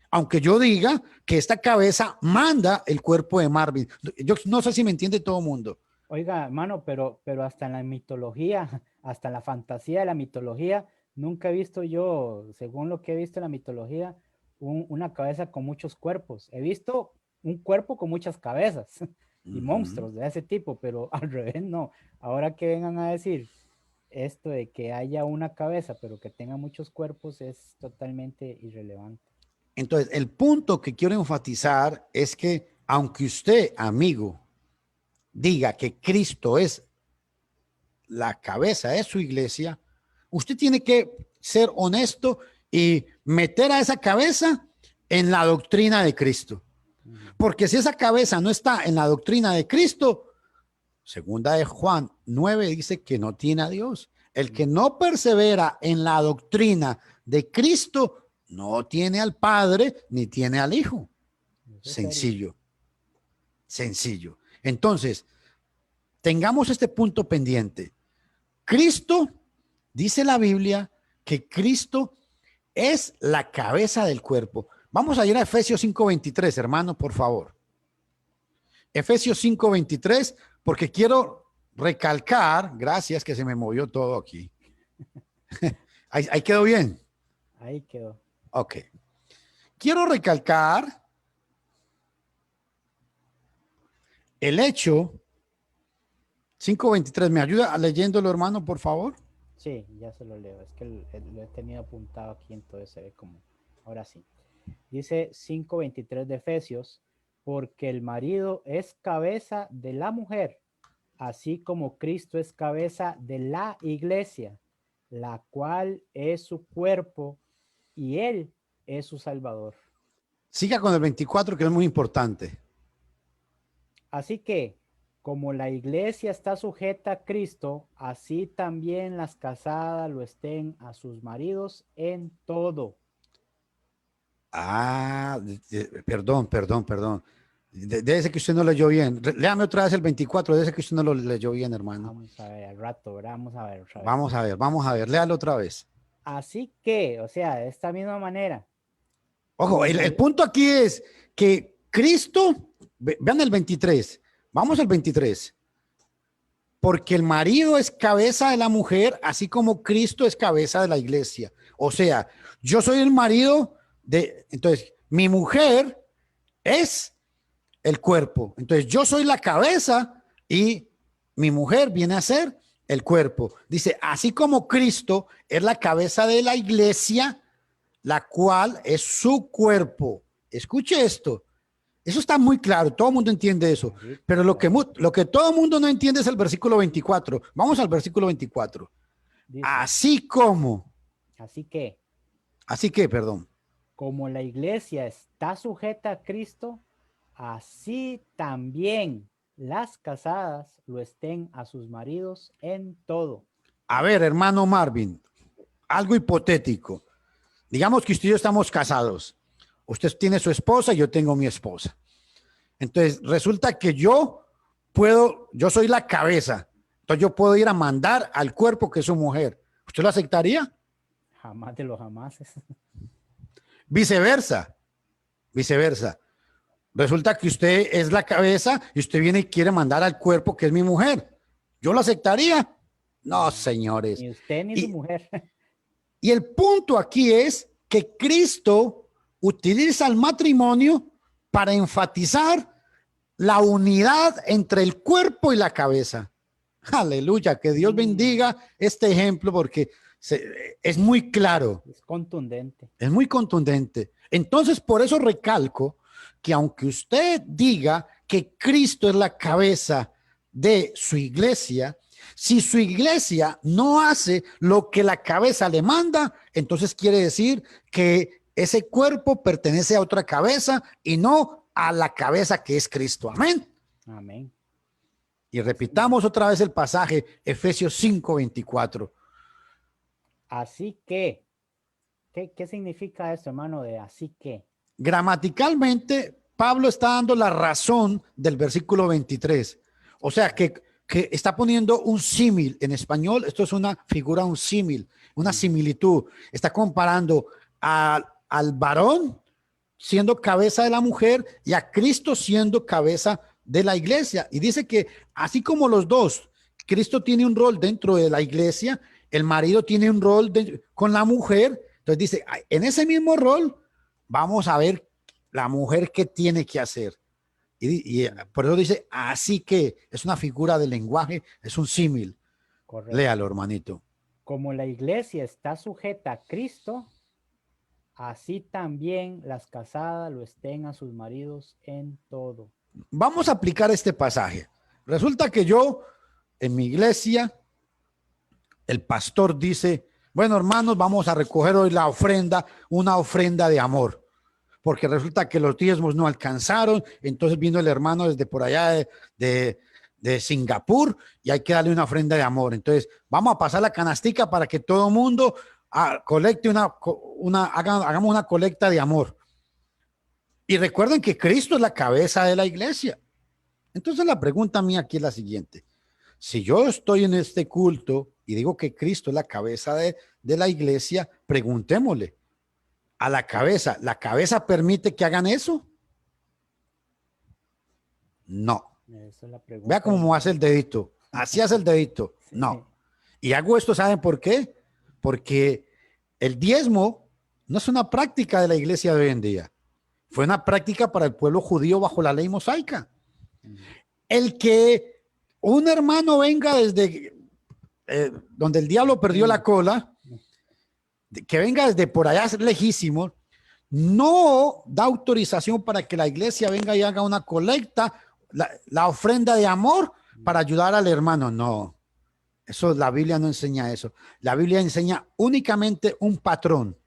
Aunque yo diga que esta cabeza manda el cuerpo de Marvin. Yo no sé si me entiende todo el mundo. Oiga, hermano, pero hasta en la mitología, hasta en la fantasía de la mitología, nunca he visto yo, según lo que he visto en la mitología, una cabeza con muchos cuerpos. He visto un cuerpo con muchas cabezas y monstruos de ese tipo, pero al revés no. Ahora que vengan a decir esto de que haya una cabeza, pero que tenga muchos cuerpos, es totalmente irrelevante. Entonces, el punto que quiero enfatizar es que aunque usted, amigo, diga que Cristo es la cabeza de su iglesia, usted tiene que ser honesto y meter a esa cabeza en la doctrina de Cristo. Porque si esa cabeza no está en la doctrina de Cristo, segunda de Juan 9 dice que no tiene a Dios. El que no persevera en la doctrina de Cristo no tiene al Padre ni tiene al Hijo. Sencillo. Sencillo. Entonces, tengamos este punto pendiente. Cristo, dice la Biblia, que Cristo es la cabeza del cuerpo. Vamos a ir a Efesios 5:23, hermano, por favor. Efesios 5:23, porque quiero recalcar, gracias que se me movió todo aquí. Ahí quedó bien. Ahí quedó. Ok. Quiero recalcar el hecho, 5:23, ¿me ayuda leyéndolo, hermano, por favor? Sí, ya se lo leo. Es que lo he tenido apuntado aquí, entonces se ve como. Ahora sí. Dice 5:23 de Efesios, porque el marido es cabeza de la mujer, así como Cristo es cabeza de la iglesia, la cual es su cuerpo y él es su salvador. Siga con el 24, que es muy importante. Así que, como la iglesia está sujeta a Cristo, así también las casadas lo estén a sus maridos en todo. Perdón. Debe ser que usted no leyó bien. Léame otra vez el 24, debe ser que usted no lo leyó bien, hermano. Vamos a ver al rato, ¿verdad? Vamos a ver otra vez. Vamos a ver, léalo otra vez. Así que, o sea, de esta misma manera. Ojo, el punto aquí es que Cristo, vean el 23, vamos al 23. Porque el marido es cabeza de la mujer, así como Cristo es cabeza de la iglesia. O sea, yo soy el marido entonces, mi mujer es el cuerpo. Entonces, yo soy la cabeza y mi mujer viene a ser el cuerpo. Dice, así como Cristo es la cabeza de la iglesia, la cual es su cuerpo. Escuche esto. Eso está muy claro, todo el mundo entiende eso. Pero lo que todo el mundo no entiende es el versículo 24. Vamos al versículo 24. Dice, Así como. Así que, perdón. Como la iglesia está sujeta a Cristo, así también las casadas lo estén a sus maridos en todo. A ver, hermano Marvin, algo hipotético. Digamos que usted y yo estamos casados. Usted tiene su esposa y yo tengo mi esposa. Entonces, resulta que yo soy la cabeza. Entonces, yo puedo ir a mandar al cuerpo que es su mujer. ¿Usted lo aceptaría? Jamás de los jamases. Viceversa. Resulta que usted es la cabeza y usted viene y quiere mandar al cuerpo que es mi mujer. ¿Yo lo aceptaría? No, señores. Ni usted ni su mujer. Y el punto aquí es que Cristo utiliza el matrimonio para enfatizar la unidad entre el cuerpo y la cabeza. Aleluya, que Dios bendiga este ejemplo porque es muy claro. Es contundente. Es muy contundente. Entonces, por eso recalco que aunque usted diga que Cristo es la cabeza de su iglesia, si su iglesia no hace lo que la cabeza le manda, entonces quiere decir que ese cuerpo pertenece a otra cabeza y no a la cabeza que es Cristo. Amén. Amén. Y repitamos otra vez el pasaje, Efesios 5:24. Así que, ¿qué significa esto, hermano, de así que? Gramaticalmente, Pablo está dando la razón del versículo 23. O sea, que está poniendo un símil. En español, esto es una figura, un símil, una similitud. Está comparando al varón siendo cabeza de la mujer y a Cristo siendo cabeza de la iglesia. Y dice que así como los dos, Cristo tiene un rol dentro de la iglesia, el marido tiene un rol con la mujer. Entonces dice, en ese mismo rol, vamos a ver la mujer qué tiene que hacer. Y por eso dice, así que es una figura de lenguaje, es un símil. Correcto. Léalo, hermanito. Como la iglesia está sujeta a Cristo, así también las casadas lo estén a sus maridos en todo. Vamos a aplicar este pasaje. Resulta que yo, en mi iglesia, el pastor dice, bueno, hermanos, vamos a recoger hoy la ofrenda, una ofrenda de amor. porque resulta que los diezmos no alcanzaron, entonces vino el hermano desde por allá de Singapur y hay que darle una ofrenda de amor. Entonces, vamos a pasar la canastica para que todo el mundo colecte hagamos una colecta de amor. Y recuerden que Cristo es la cabeza de la iglesia. Entonces, la pregunta mía aquí es la siguiente. Si yo estoy en este culto y digo que Cristo es la cabeza de la iglesia, preguntémosle a ¿la cabeza permite que hagan eso? No. Esa es la pregunta. Vea cómo hace el dedito. Así hace el dedito. Sí. No. Y hago esto, ¿saben por qué? Porque el diezmo no es una práctica de la iglesia de hoy en día. Fue una práctica para el pueblo judío bajo la ley mosaica. El que un hermano venga desde donde el diablo perdió la cola, que venga desde por allá lejísimo, no da autorización para que la iglesia venga y haga una colecta, la ofrenda de amor para ayudar al hermano. No, eso la Biblia no enseña eso. La Biblia enseña únicamente un patrón.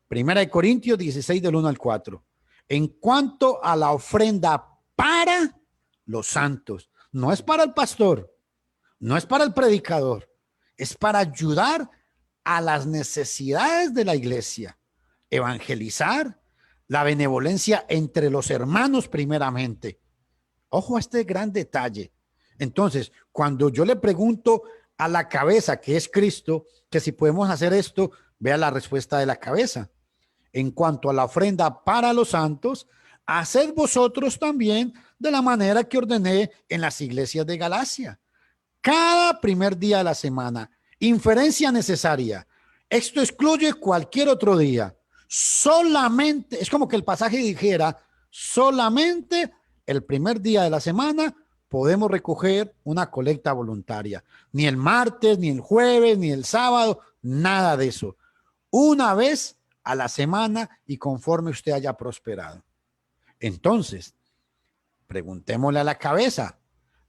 Primera de Corintios 16 del 1 al 4. En cuanto a la ofrenda para los santos, no es para el pastor, no es para el predicador, es para ayudar a las necesidades de la iglesia, evangelizar, la benevolencia entre los hermanos primeramente. Ojo a este gran detalle. Entonces, cuando yo le pregunto a la cabeza, que es Cristo, que si podemos hacer esto, vea la respuesta de la cabeza. En cuanto a la ofrenda para los santos, haced vosotros también de la manera que ordené en las iglesias de Galacia. Cada primer día de la semana, inferencia necesaria. Esto excluye cualquier otro día. Solamente, es como que el pasaje dijera, solamente el primer día de la semana podemos recoger una colecta voluntaria. Ni el martes, ni el jueves, ni el sábado, nada de eso. Una vez a la semana y conforme usted haya prosperado. Entonces, preguntémosle a la cabeza.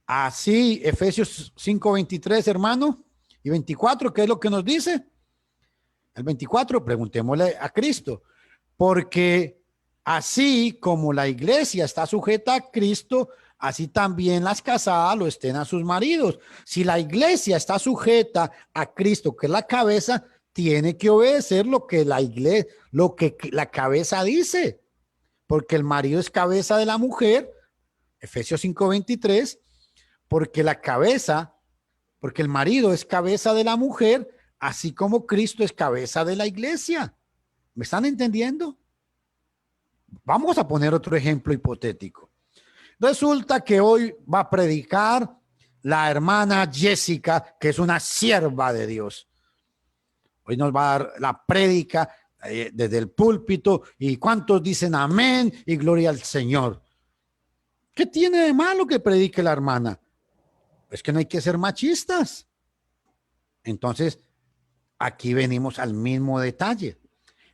Así, Efesios 5:23, hermano, y 24, ¿qué es lo que nos dice? El 24, preguntémosle a Cristo, porque así como la iglesia está sujeta a Cristo, así también las casadas lo estén a sus maridos. Si la iglesia está sujeta a Cristo, que es la cabeza, tiene que obedecer lo que la iglesia, lo que la cabeza dice, porque el marido es cabeza de la mujer, Efesios 5:23, porque la cabeza, porque el marido es cabeza de la mujer, así como Cristo es cabeza de la iglesia. ¿Me están entendiendo? Vamos a poner otro ejemplo hipotético. Resulta que hoy va a predicar la hermana Jessica, que es una sierva de Dios. Hoy nos va a dar la prédica desde el púlpito y cuántos dicen amén y gloria al Señor. ¿Qué tiene de malo que predique la hermana? Es que no hay que ser machistas. Entonces, aquí venimos al mismo detalle.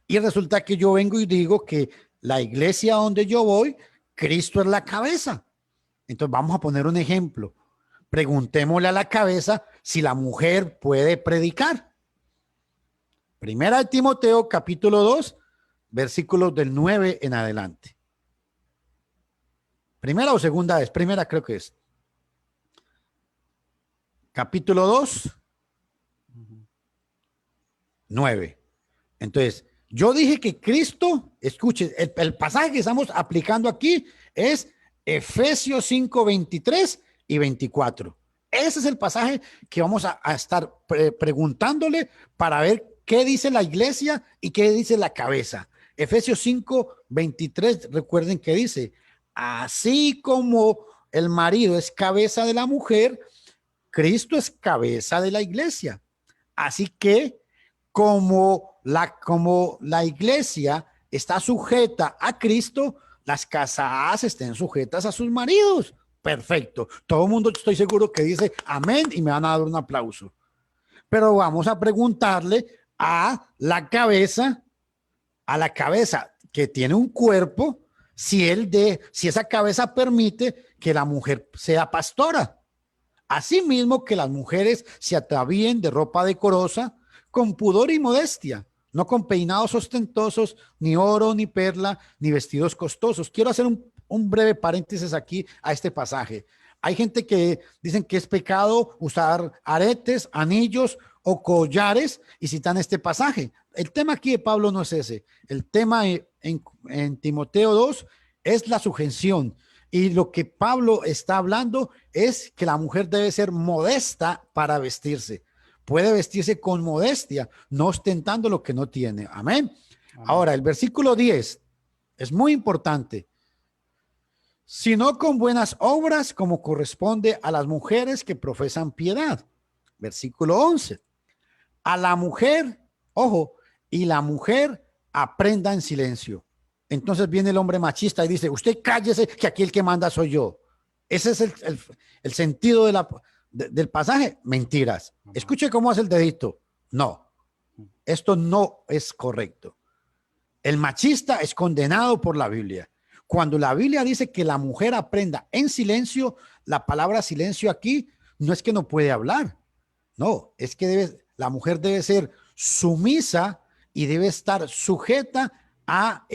Y resulta que yo vengo y digo que la iglesia donde yo voy, Cristo es la cabeza. Entonces, vamos a poner un ejemplo. Preguntémosle a la cabeza si la mujer puede predicar. Primera de Timoteo, capítulo 2, versículos del 9 en adelante. Primera o segunda vez, primera creo que es. Capítulo 2, 9. Entonces, yo dije que Cristo, escuche, el pasaje que estamos aplicando aquí es Efesios 5, 23 y 24. Ese es el pasaje que vamos a estar preguntándole para ver qué dice la iglesia y qué dice la cabeza. Efesios 5, 23, recuerden que dice, así como el marido es cabeza de la mujer, Cristo es cabeza de la iglesia. Así que como la iglesia está sujeta a Cristo, las casadas estén sujetas a sus maridos. Perfecto. Todo el mundo estoy seguro que dice amén y me van a dar un aplauso. Pero vamos a preguntarle a la cabeza que tiene un cuerpo, si esa cabeza permite que la mujer sea pastora. Asimismo que las mujeres se atavíen de ropa decorosa, con pudor y modestia, no con peinados ostentosos, ni oro, ni perla, ni vestidos costosos. Quiero hacer un breve paréntesis aquí a este pasaje. Hay gente que dicen que es pecado usar aretes, anillos o collares y citan este pasaje. El tema aquí de Pablo no es ese. El tema en Timoteo 2 es la sujeción. Y lo que Pablo está hablando es que la mujer debe ser modesta para vestirse. Puede vestirse con modestia, no ostentando lo que no tiene. Amén. Amén. Ahora, el versículo 10 es muy importante. Sino con buenas obras como corresponde a las mujeres que profesan piedad. Versículo 11. A la mujer, ojo, y la mujer aprenda en silencio. Entonces viene el hombre machista y dice, usted cállese que aquí el que manda soy yo. Ese es el sentido del pasaje. Mentiras. Escuche cómo hace el dedito. No, esto no es correcto. El machista es condenado por la Biblia. Cuando la Biblia dice que la mujer aprenda en silencio, la palabra silencio aquí no es que no puede hablar. No, es que la mujer debe ser sumisa y debe estar sujeta a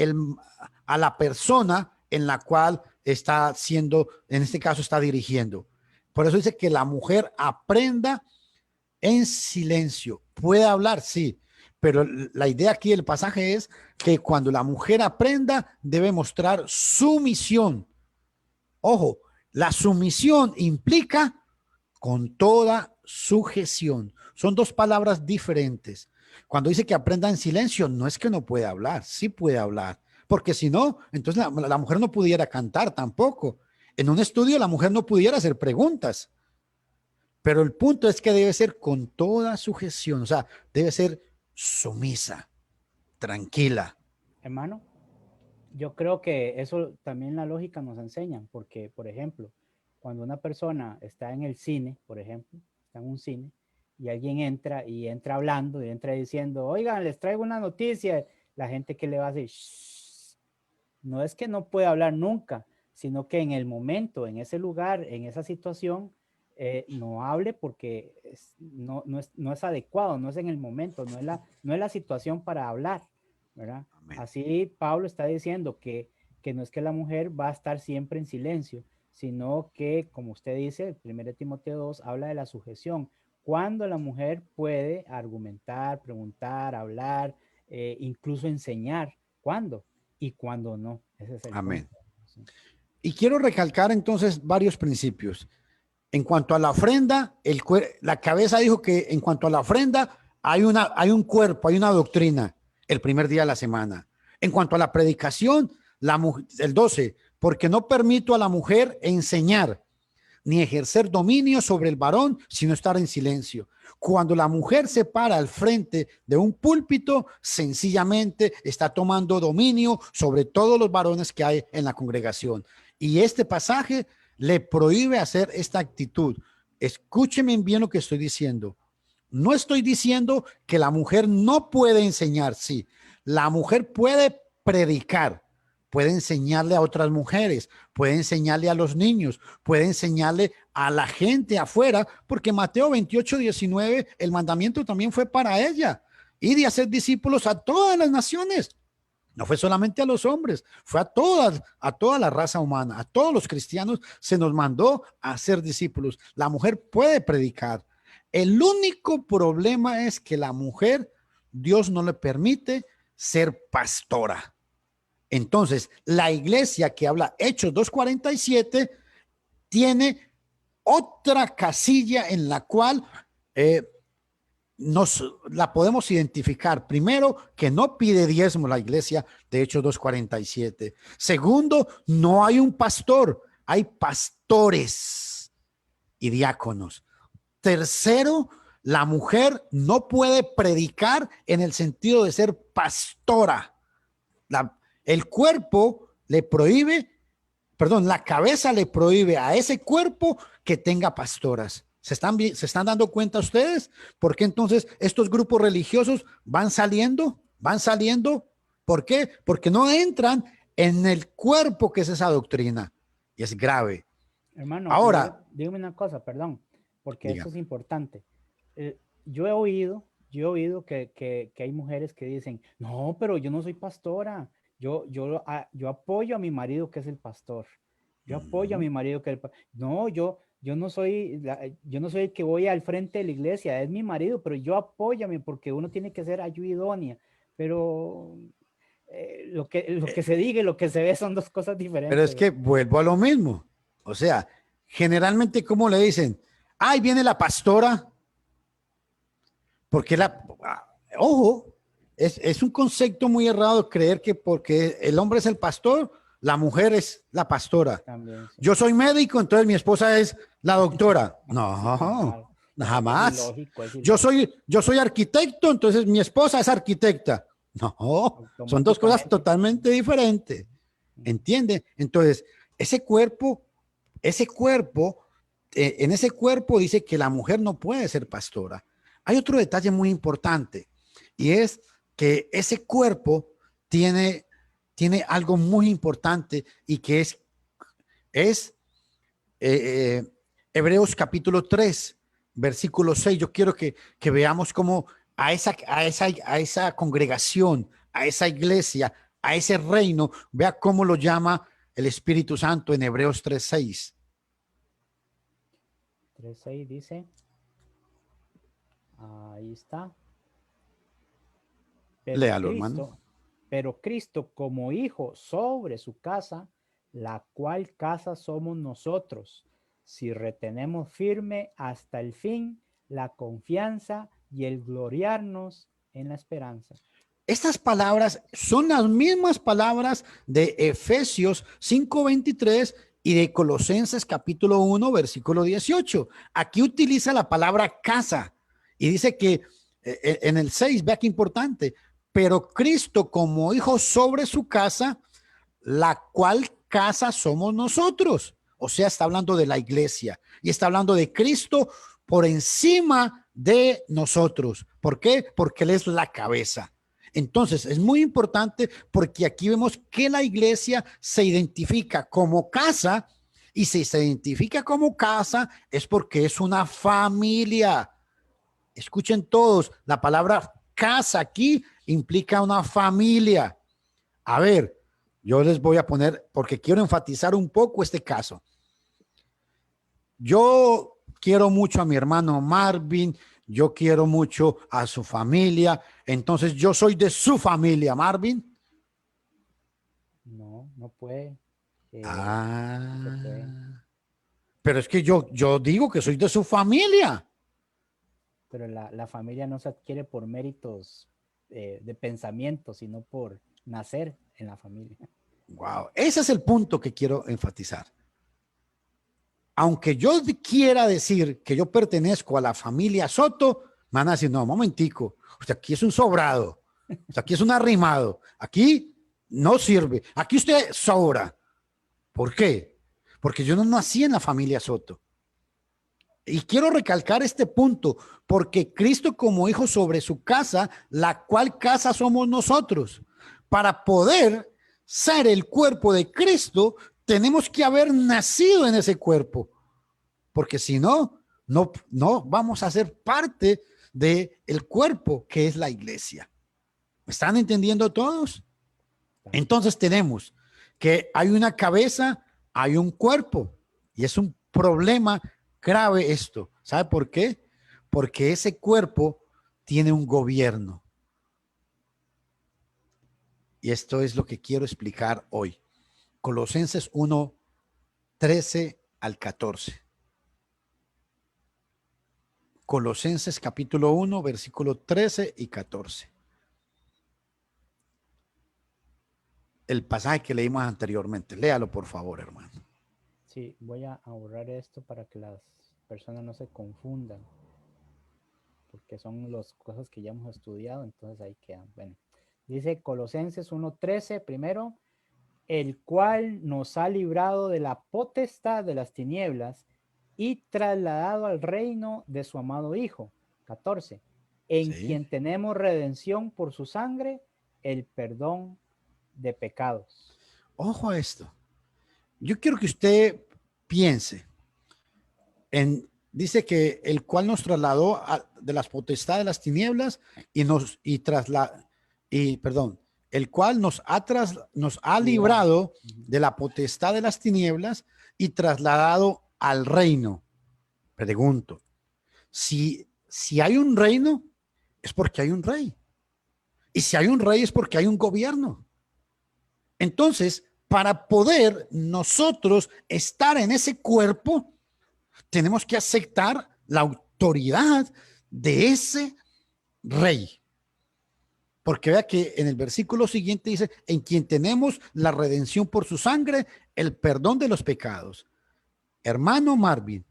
la persona en la cual está siendo, en este caso está dirigiendo. Por eso dice que la mujer aprenda en silencio. Puede hablar, sí, pero la idea aquí del pasaje es que cuando la mujer aprenda, debe mostrar sumisión. Ojo, la sumisión implica con toda sujeción. Son dos palabras diferentes. Cuando dice que aprenda en silencio, no es que no puede hablar, sí puede hablar, porque si no, entonces la mujer no pudiera cantar tampoco. En un estudio la mujer no pudiera hacer preguntas, pero el punto es que debe ser con toda sujeción, o sea, debe ser sumisa, tranquila. Hermano, yo creo que eso también la lógica nos enseña, porque, por ejemplo, cuando una persona está en el cine, por ejemplo, está en un cine, y alguien entra y entra hablando y entra diciendo, oigan, les traigo una noticia, la gente que le va a decir, shh, no es que no pueda hablar nunca, sino que en el momento, en ese lugar, en esa situación, no hable porque no es adecuado, no es en el momento, no es la situación para hablar, ¿verdad? Amén. Así Pablo está diciendo que no es que la mujer va a estar siempre en silencio, sino que, como usted dice, el 1 Timoteo 2 habla de la sujeción, cuando la mujer puede argumentar, preguntar, hablar, incluso enseñar. ¿Cuándo? Y cuando no. Ese es el Amén. punto. Sí. Y quiero recalcar entonces varios principios. En cuanto a la ofrenda, la cabeza dijo que en cuanto a la ofrenda hay un cuerpo, hay una doctrina el primer día de la semana. En cuanto a la predicación, el 12, porque no permito a la mujer enseñar ni ejercer dominio sobre el varón, sino estar en silencio. Cuando la mujer se para al frente de un púlpito, sencillamente está tomando dominio sobre todos los varones que hay en la congregación. Y este pasaje le prohíbe hacer esta actitud. Escúcheme bien lo que estoy diciendo. No estoy diciendo que la mujer no puede enseñar, sí. La mujer puede predicar, puede enseñarle a otras mujeres, puede enseñarle a los niños, puede enseñarle a la gente afuera, porque Mateo 28:19, el mandamiento también fue para ella, y de hacer discípulos a todas las naciones. No fue solamente a los hombres, fue a toda la raza humana, a todos los cristianos se nos mandó a ser discípulos. La mujer puede predicar. El único problema es que la mujer, Dios no le permite ser pastora. Entonces, la iglesia que habla Hechos 2:47 tiene otra casilla en la cual la podemos identificar. Primero, que no pide diezmo la iglesia de Hechos 2:47. Segundo, no hay un pastor, hay pastores y diáconos. Tercero, la mujer no puede predicar en el sentido de ser pastora. El cuerpo le prohíbe, perdón, la cabeza le prohíbe a ese cuerpo que tenga pastoras. ¿Se están dando cuenta ustedes? ¿Por qué entonces estos grupos religiosos van saliendo? Van saliendo. ¿Por qué? Porque no entran en el cuerpo que es esa doctrina. Y es grave. Hermano, y Ahora, dígame una cosa, perdón, porque esto diga. es importante. Yo yo he oído que hay mujeres que dicen, no, pero yo no soy pastora. Yo apoyo a mi marido que es el pastor. Yo apoyo a Ujú. mi marido que no, yo no soy, yo no soy el que voy al frente de la iglesia, es mi marido, pero yo apoyo a mi, porque uno tiene que ser ayuda idónea. Pero lo que se diga y lo que se ve son dos cosas Pero es diferentes. que vuelvo a lo mismo. O sea, generalmente, ¿cómo le dicen? Ahí viene la pastora, porque ojo, es un concepto muy errado creer que porque el hombre es el pastor, la mujer es la pastora. También, sí. Yo soy médico, entonces mi esposa es la doctora. Sí, No, claro. No, es jamás. ilógico, es Yo ilógico. soy, yo soy arquitecto, entonces mi esposa es arquitecta. No, son dos cosas Automáticamente. totalmente diferentes. ¿Entiende? Entonces, ese cuerpo, ese cuerpo, en ese cuerpo dice que la mujer no puede ser pastora. Hay otro detalle muy importante y es que ese cuerpo tiene, tiene algo muy importante y que es eh, Hebreos capítulo 3 versículo 6. Yo quiero que veamos cómo a esa congregación, a esa iglesia, a ese reino, vea cómo lo llama el Espíritu Santo en Hebreos 3:6. 3:6 dice, ahí está, pero Léalo, hermano. Cristo, pero Cristo como hijo sobre su casa, la cual casa somos nosotros, si retenemos firme hasta el fin la confianza y el gloriarnos en la esperanza. Estas palabras son las mismas palabras de Efesios 5:23 y de Colosenses capítulo 1, versículo 18. Aquí utiliza la palabra casa y dice que en el 6, vea qué importante, pero Cristo como hijo sobre su casa, la cual casa somos nosotros. O sea, está hablando de la iglesia y está hablando de Cristo por encima de nosotros. ¿Por qué? Porque Él es la cabeza. Entonces, es muy importante porque aquí vemos que la iglesia se identifica como casa y si se identifica como casa es porque es una familia. Escuchen todos, la palabra casa aquí implica una familia. A ver, yo les voy a poner, porque quiero enfatizar un poco este caso. Yo quiero mucho a mi hermano Marvin, yo quiero mucho a su familia, entonces yo soy de su familia, Marvin. No, no puede. No se puede. Ah, pero es que yo digo que soy de su familia. Pero la familia no se adquiere por méritos de pensamiento, sino por nacer en la familia. Wow, ese es el punto que quiero enfatizar. Aunque yo quiera decir que yo pertenezco a la familia Soto, me van a decir, no, momentico, usted aquí es un sobrado, usted aquí es un arrimado, aquí no sirve, aquí usted sobra. ¿Por qué? Porque yo no nací en la familia Soto. Y quiero recalcar este punto, porque Cristo como hijo sobre su casa, la cual casa somos nosotros. Para poder ser el cuerpo de Cristo, tenemos que haber nacido en ese cuerpo porque si no, no vamos a ser parte del cuerpo que es la iglesia. ¿Me están entendiendo todos? Entonces tenemos que hay una cabeza, hay un cuerpo y es un problema grave esto. ¿Sabe por qué? Porque ese cuerpo tiene un gobierno. Y esto es lo que quiero explicar hoy. Colosenses 1:13 al 14. Colosenses capítulo 1, versículo 13 y 14. El pasaje que leímos anteriormente. Léalo, por favor, hermano. Sí, voy a borrar esto para que las personas no se confundan, porque son las cosas que ya hemos estudiado, entonces ahí quedan. Bueno, dice Colosenses 1:13 primero, el cual nos ha librado de la potestad de las tinieblas y trasladado al reino de su amado Hijo. 14. En Sí. quien tenemos redención por su sangre, el perdón de pecados. Ojo a esto. Yo quiero que usted piense en dice que el cual nos trasladó de las potestades de las tinieblas el cual nos ha librado de la potestad de las tinieblas y trasladado al reino. Pregunto, si hay un reino, es porque hay un rey. Y si hay un rey, es porque hay un gobierno. Entonces, para poder nosotros estar en ese cuerpo, tenemos que aceptar la autoridad de ese rey. Porque vea que en el versículo siguiente dice, en quien tenemos la redención por su sangre, el perdón de los pecados. Hermano Marvin,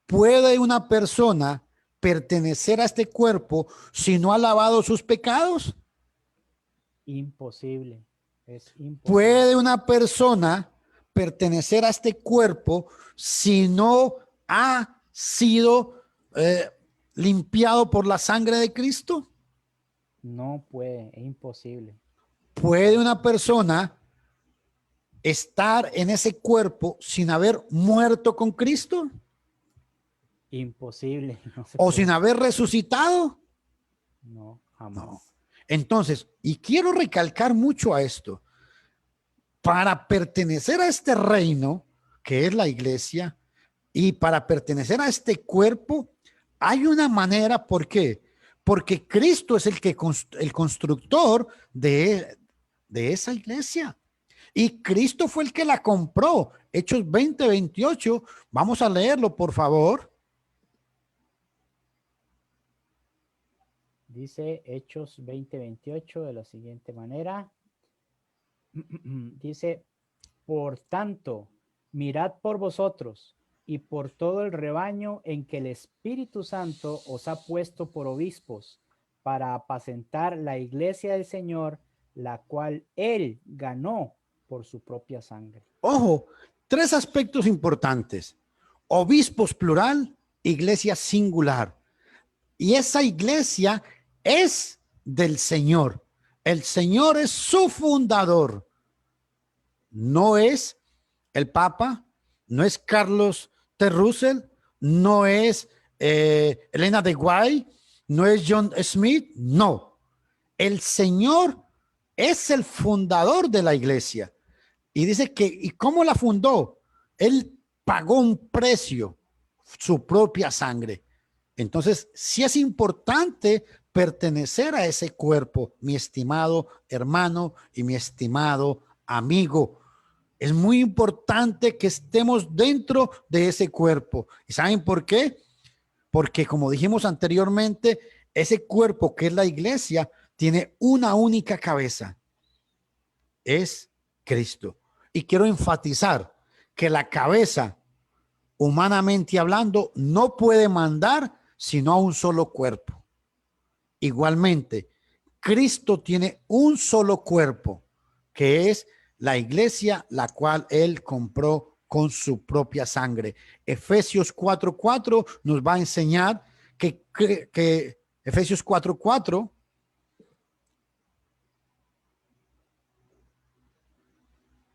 ¿puede una persona pertenecer a este cuerpo si no ha lavado sus pecados? Imposible. Es imposible. ¿Puede una persona pertenecer a este cuerpo si no ha sido limpiado por la sangre de Cristo? No puede, es imposible. ¿Puede una persona estar en ese cuerpo sin haber muerto con Cristo? Imposible. No se ¿O puede. sin haber resucitado? No, jamás. No. Entonces, y quiero recalcar mucho a esto, para pertenecer a este reino, que es la iglesia, y para pertenecer a este cuerpo, hay una manera. ¿Por qué? Porque Cristo es el constructor de esa iglesia. Y Cristo fue el que la compró. Hechos 20:28. Vamos a leerlo, por favor. Dice Hechos 20:28 de la siguiente manera. Dice, por tanto, mirad por vosotros y por todo el rebaño en que el Espíritu Santo os ha puesto por obispos para apacentar la iglesia del Señor, la cual él ganó por su propia sangre. Ojo, 3 aspectos importantes. Obispos plural, iglesia singular. Y esa iglesia es del Señor. El Señor es su fundador. No es el Papa, no es Carlos T. Russell, no es Elena de Guay, no es John Smith, no. El Señor es el fundador de la iglesia. Y dice que, ¿y cómo la fundó? Él pagó un precio, su propia sangre. Entonces, sí es importante pertenecer a ese cuerpo, mi estimado hermano y mi estimado amigo. Es muy importante que estemos dentro de ese cuerpo. ¿Y saben por qué? Porque, como dijimos anteriormente, ese cuerpo que es la iglesia tiene una única cabeza. Es Cristo. Y quiero enfatizar que la cabeza, humanamente hablando, no puede mandar sino a un solo cuerpo. Igualmente, Cristo tiene un solo cuerpo, que es la iglesia, la cual él compró con su propia sangre. Efesios 4:4 nos va a enseñar que Efesios 4:4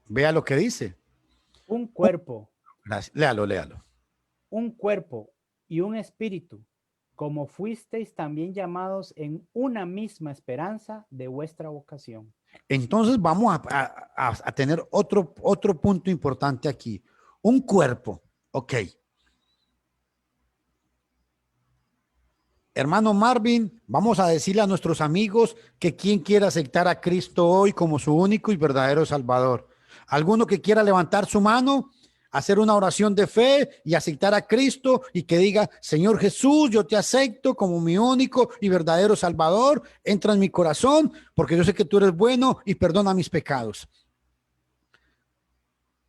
vea lo que dice. Un cuerpo. Léalo. Un cuerpo y un espíritu, como fuisteis también llamados en una misma esperanza de vuestra vocación. Entonces vamos a tener otro punto importante aquí. Un cuerpo, ok. Hermano Marvin, vamos a decirle a nuestros amigos que quien quiera aceptar a Cristo hoy como su único y verdadero Salvador. Alguno que quiera levantar su mano, hacer una oración de fe y aceptar a Cristo y que diga, Señor Jesús, yo te acepto como mi único y verdadero Salvador, entra en mi corazón porque yo sé que tú eres bueno y perdona mis pecados.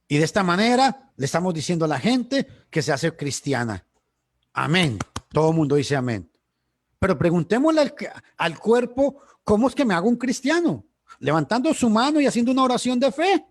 Y de esta manera le estamos diciendo a la gente que se hace cristiana. Amén. Todo el mundo dice amén. Pero preguntémosle al cuerpo, ¿cómo es que me hago un cristiano? Levantando su mano y haciendo una oración de fe.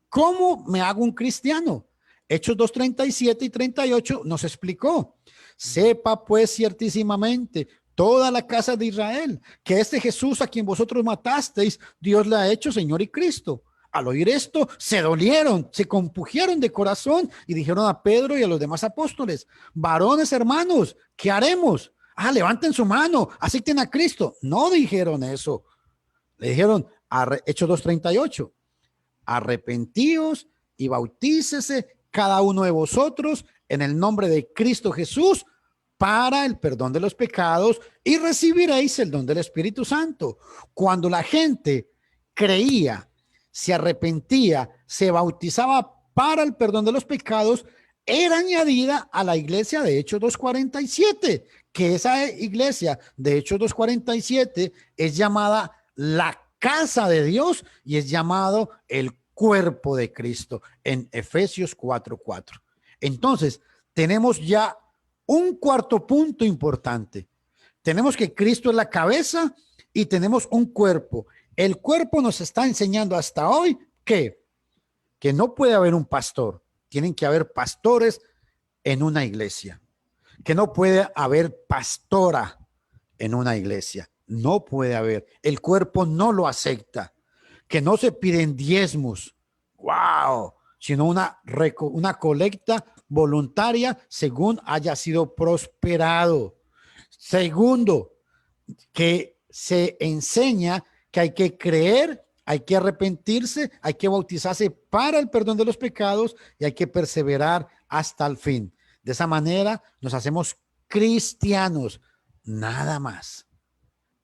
¿Cómo me hago un cristiano? Hechos 2:37 y 38 nos explicó. Sepa pues ciertísimamente toda la casa de Israel que este Jesús a quien vosotros matasteis, Dios le ha hecho Señor y Cristo. Al oír esto, se dolieron, se compugieron de corazón y dijeron a Pedro y a los demás apóstoles: varones hermanos, ¿qué haremos? Levanten su mano, acepten a Cristo. No dijeron eso. Le dijeron, Hechos 2:38, arrepentíos y bautícese cada uno de vosotros en el nombre de Cristo Jesús para el perdón de los pecados y recibiréis el don del Espíritu Santo. Cuando la gente creía, se arrepentía, se bautizaba para el perdón de los pecados, era añadida a la iglesia de Hechos 2:47, que esa iglesia de Hechos 2:47 es llamada la casa de Dios y es llamado el cuerpo de Cristo en Efesios 4:4. Entonces, tenemos ya un cuarto punto importante. Tenemos que Cristo es la cabeza y tenemos un cuerpo. El cuerpo nos está enseñando hasta hoy que no puede haber un pastor. Tienen que haber pastores en una iglesia. Que no puede haber pastora en una iglesia. No puede haber. El cuerpo no lo acepta. Que no se piden diezmos. ¡Wow! Sino una colecta voluntaria según haya sido prosperado. Segundo, que se enseña que hay que creer, hay que arrepentirse, hay que bautizarse para el perdón de los pecados y hay que perseverar hasta el fin. De esa manera nos hacemos cristianos, nada más.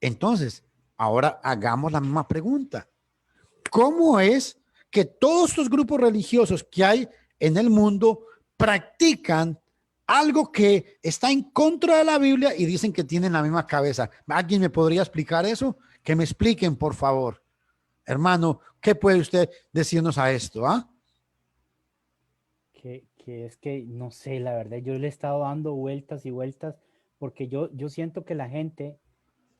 Entonces, ahora hagamos la misma pregunta. ¿Cómo es que todos estos grupos religiosos que hay en el mundo practican algo que está en contra de la Biblia y dicen que tienen la misma cabeza? ¿Alguien me podría explicar eso? Que me expliquen, por favor. Hermano, ¿qué puede usted decirnos a esto? Que es que, no sé, la verdad, yo le he estado dando vueltas y vueltas porque yo siento que la gente,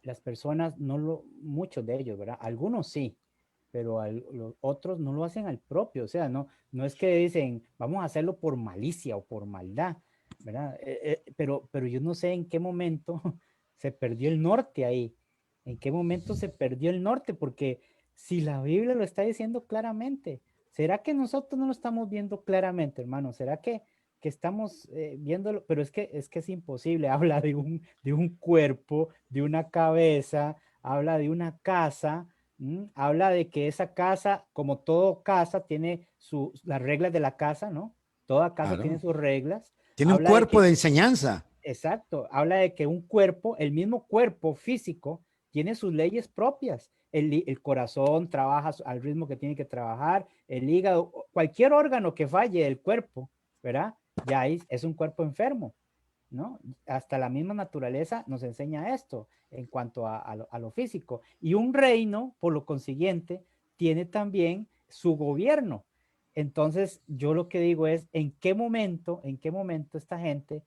las personas, muchos de ellos, ¿verdad? Algunos sí, pero los otros no lo hacen al propio, o sea, no es que dicen, vamos a hacerlo por malicia o por maldad, ¿verdad? Pero yo no sé en qué momento se perdió el norte ahí, en qué momento se perdió el norte, porque si la Biblia lo está diciendo claramente, ¿será que nosotros no lo estamos viendo claramente, hermano? ¿Será que estamos viéndolo? Pero es que es imposible. Habla de un cuerpo, de una cabeza, habla de una casa, habla de que esa casa, como todo casa, tiene las reglas de la casa, ¿no? Toda casa Claro. tiene sus reglas. Tiene un cuerpo de enseñanza. Exacto. Habla de que un cuerpo, el mismo cuerpo físico, tiene sus leyes propias. El corazón trabaja al ritmo que tiene que trabajar, el hígado, cualquier órgano que falle del cuerpo, ¿verdad? Ya es un cuerpo enfermo, ¿no? Hasta la misma naturaleza nos enseña esto en cuanto a lo físico. Y un reino, por lo consiguiente, tiene también su gobierno. Entonces, yo lo que digo es, ¿en qué momento esta gente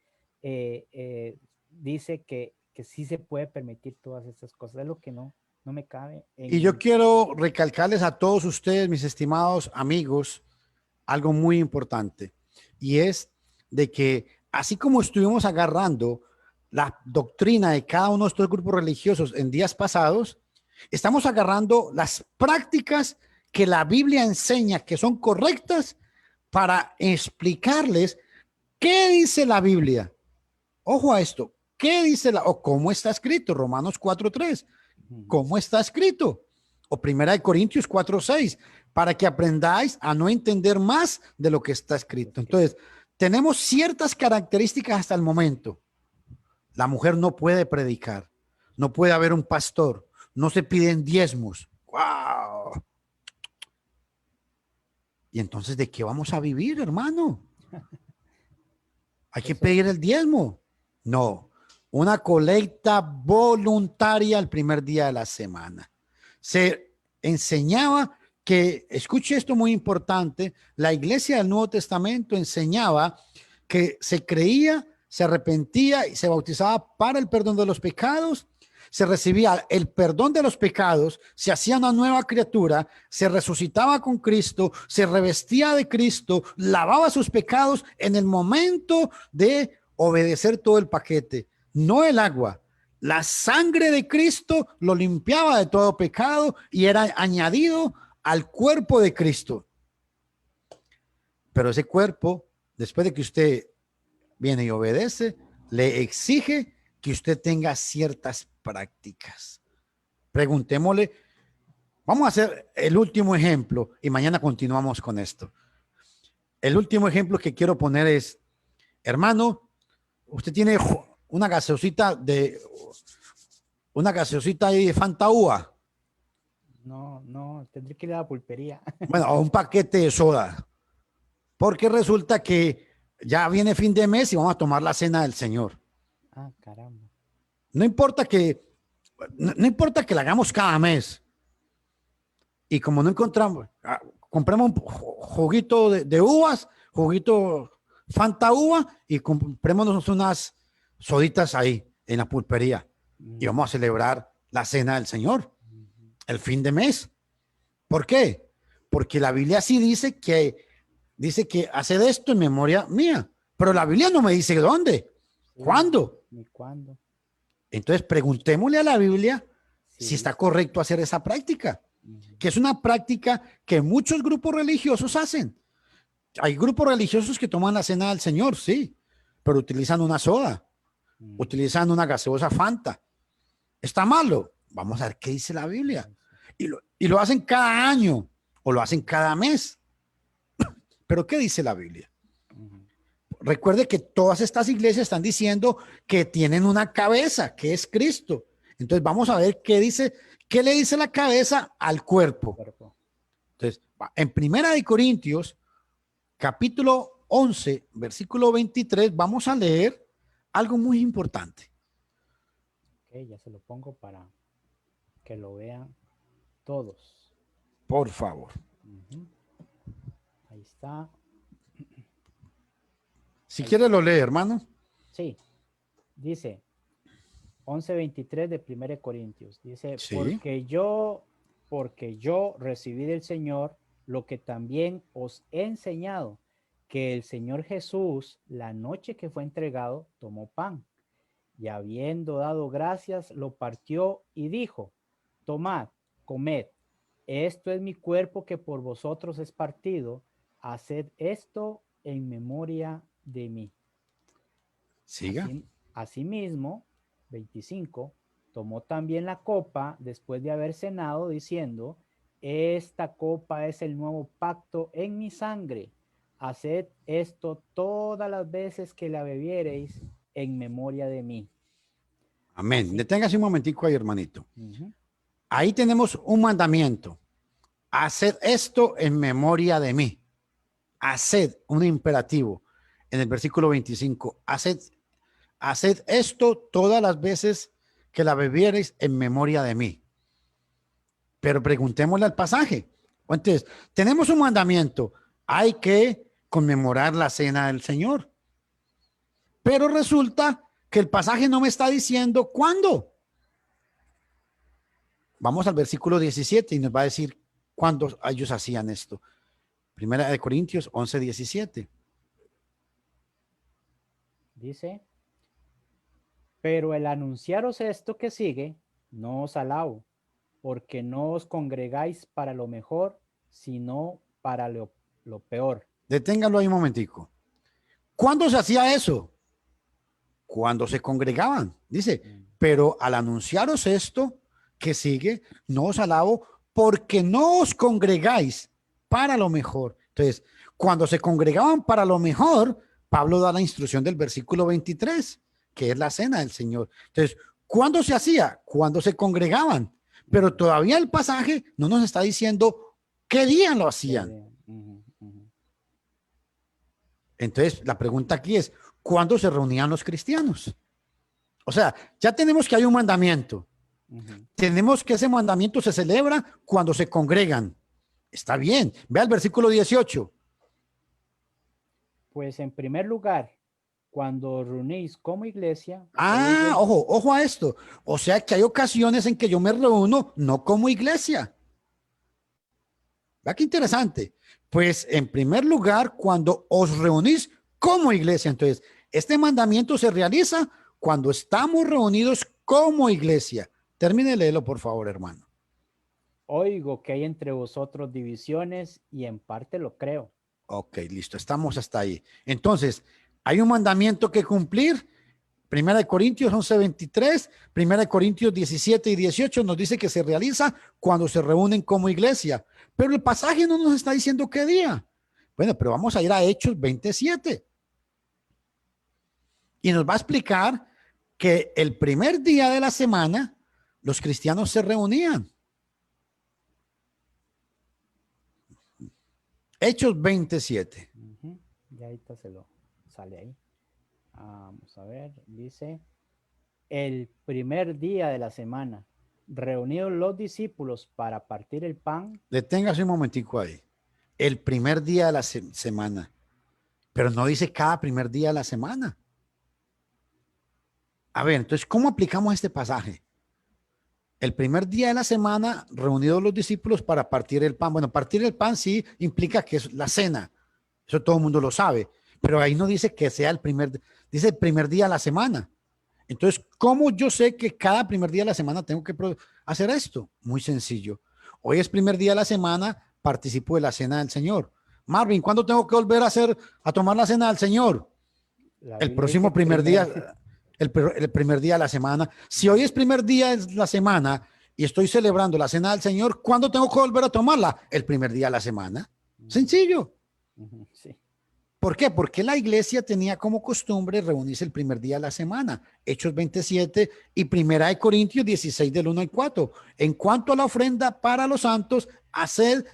dice que sí se puede permitir todas estas cosas? Es lo que no me cabe. Y yo quiero recalcarles a todos ustedes, mis estimados amigos, algo muy importante, y es de que así como estuvimos agarrando la doctrina de cada uno de estos grupos religiosos en días pasados, estamos agarrando las prácticas que la Biblia enseña que son correctas para explicarles qué dice la Biblia. Ojo a esto, ¿qué dice o cómo está escrito? Romanos 4:3. ¿Cómo está escrito? O 1 Corintios 4:6, para que aprendáis a no entender más de lo que está escrito. Entonces, tenemos ciertas características hasta el momento. La mujer no puede predicar, no puede haber un pastor, no se piden diezmos. ¡Wow! Y entonces, ¿de qué vamos a vivir, hermano? ¿Hay que pedir el diezmo? No. Una colecta voluntaria el primer día de la semana. Se enseñaba que, escuche esto muy importante, la iglesia del Nuevo Testamento enseñaba que se creía, se arrepentía y se bautizaba para el perdón de los pecados, se recibía el perdón de los pecados, se hacía una nueva criatura, se resucitaba con Cristo, se revestía de Cristo, lavaba sus pecados en el momento de obedecer todo el paquete. No el agua, la sangre de Cristo lo limpiaba de todo pecado y era añadido al cuerpo de Cristo. Pero ese cuerpo, después de que usted viene y obedece, le exige que usted tenga ciertas prácticas. Preguntémosle, vamos a hacer el último ejemplo y mañana continuamos con esto. El último ejemplo que quiero poner es, hermano, usted tiene una gaseosita ahí de Fanta Uva. No, tendré que ir a la pulpería. Bueno, o un paquete de soda. Porque resulta que ya viene fin de mes y vamos a tomar la cena del Señor. Ah, caramba. No importa que la hagamos cada mes. Y como no encontramos, compremos un juguito de uvas, juguito Fanta Uva y comprémonos unas soditas ahí en la pulpería. Y vamos a celebrar la cena del Señor, el fin de mes. ¿Por qué? Porque la Biblia sí dice que haced esto en memoria mía, pero la Biblia no me dice dónde, Sí, cuándo. ni cuándo. Entonces preguntémosle a la Biblia Sí. si está correcto hacer esa práctica, Ujú. que es una práctica que muchos grupos religiosos hacen. Hay grupos religiosos que toman la cena del Señor, sí, pero utilizan una soda, utilizan una gaseosa Fanta. ¿Está malo? Vamos a ver qué dice la Biblia. Y lo hacen cada año o lo hacen cada mes. Pero ¿qué dice la Biblia? Recuerde que todas estas iglesias están diciendo que tienen una cabeza, que es Cristo. Entonces vamos a ver qué le dice la cabeza al cuerpo. Entonces, en Primera de Corintios, capítulo 11, versículo 23, vamos a leer algo muy importante. Ok, ya se lo pongo para que lo vean todos. Por favor. Ahí está. Si quiere lo lee, hermano. Sí, dice 11:23 de 1 Corintios. Dice, Sí. porque yo recibí del Señor lo que también os he enseñado, que el Señor Jesús, la noche que fue entregado, tomó pan y habiendo dado gracias, lo partió y dijo, tomad, comed, esto es mi cuerpo que por vosotros es partido, haced esto en memoria de mí. Siga. Asimismo, 25, tomó también la copa después de haber cenado, diciendo, esta copa es el nuevo pacto en mi sangre. Haced esto todas las veces que la bebiereis en memoria de mí. Amén. Así. Deténgase un momentico ahí, hermanito. Ahí tenemos un mandamiento. Haced esto en memoria de mí. Haced, un imperativo. En el versículo 25, haced esto todas las veces que la bebiereis en memoria de mí. Pero preguntémosle al pasaje. Entonces, tenemos un mandamiento. Hay que conmemorar la cena del Señor. Pero resulta que el pasaje no me está diciendo cuándo. Vamos al versículo 17 y nos va a decir cuándo ellos hacían esto. Primera de Corintios 11:17. Dice, pero el anunciaros esto que sigue, no os alabo, porque no os congregáis para lo mejor, sino para lo peor. Deténgalo ahí un momentico. ¿Cuándo se hacía eso? Cuando se congregaban. Dice, pero al anunciaros esto que sigue, no os alabo, porque no os congregáis para lo mejor. Entonces, cuando se congregaban para lo mejor, Pablo da la instrucción del versículo 23, que es la cena del Señor. Entonces, ¿cuándo se hacía? Cuando se congregaban. Pero todavía el pasaje no nos está diciendo qué día lo hacían. Entonces, la pregunta aquí es, ¿cuándo se reunían los cristianos? O sea, ya tenemos que hay un mandamiento. Tenemos que ese mandamiento se celebra cuando se congregan. Está bien. Ve al versículo 18. Pues en primer lugar, cuando os reunís como iglesia. Ojo a esto. O sea que hay ocasiones en que yo me reúno no como iglesia. ¿Vea qué interesante? Pues en primer lugar, cuando os reunís como iglesia. Entonces, este mandamiento se realiza cuando estamos reunidos como iglesia. Termine de leerlo, por favor, hermano. oigo que hay entre vosotros divisiones y en parte lo creo. Ok, listo, estamos hasta ahí. Entonces, hay un mandamiento que cumplir. Primera de Corintios 11:23, Primera de Corintios 17 y 18 nos dice que se realiza cuando se reúnen como iglesia. Pero el pasaje no nos está diciendo qué día. Bueno, pero vamos a ir a Hechos 27. Y nos va a explicar que el primer día de la semana los cristianos se reunían. Hechos 27. Ya ahorita se lo sale ahí. Vamos a ver, dice, el primer día de la semana, reunidos los discípulos para partir el pan. Deténgase un momentico ahí. El primer día de la semana. Pero no dice cada primer día de la semana. A ver, entonces, ¿cómo aplicamos este pasaje? El primer día de la semana, reunidos los discípulos para partir el pan. Bueno, partir el pan sí implica que es la cena. Eso todo el mundo lo sabe. Pero ahí no dice que sea dice el primer día de la semana. Entonces, ¿cómo yo sé que cada primer día de la semana tengo que hacer esto? Muy sencillo. Hoy es primer día de la semana, participo de la cena del Señor. Marvin, ¿cuándo tengo que volver a tomar la cena del Señor? El próximo primer día, el primer día de la semana. Si hoy es primer día de la semana y estoy celebrando la cena del Señor, ¿cuándo tengo que volver a tomarla? El primer día de la semana. Sencillo. Sí. ¿Por qué? Porque la iglesia tenía como costumbre reunirse el primer día de la semana. Hechos 27 y Primera de Corintios 16 del 1 al 4. En cuanto a la ofrenda para los santos, haced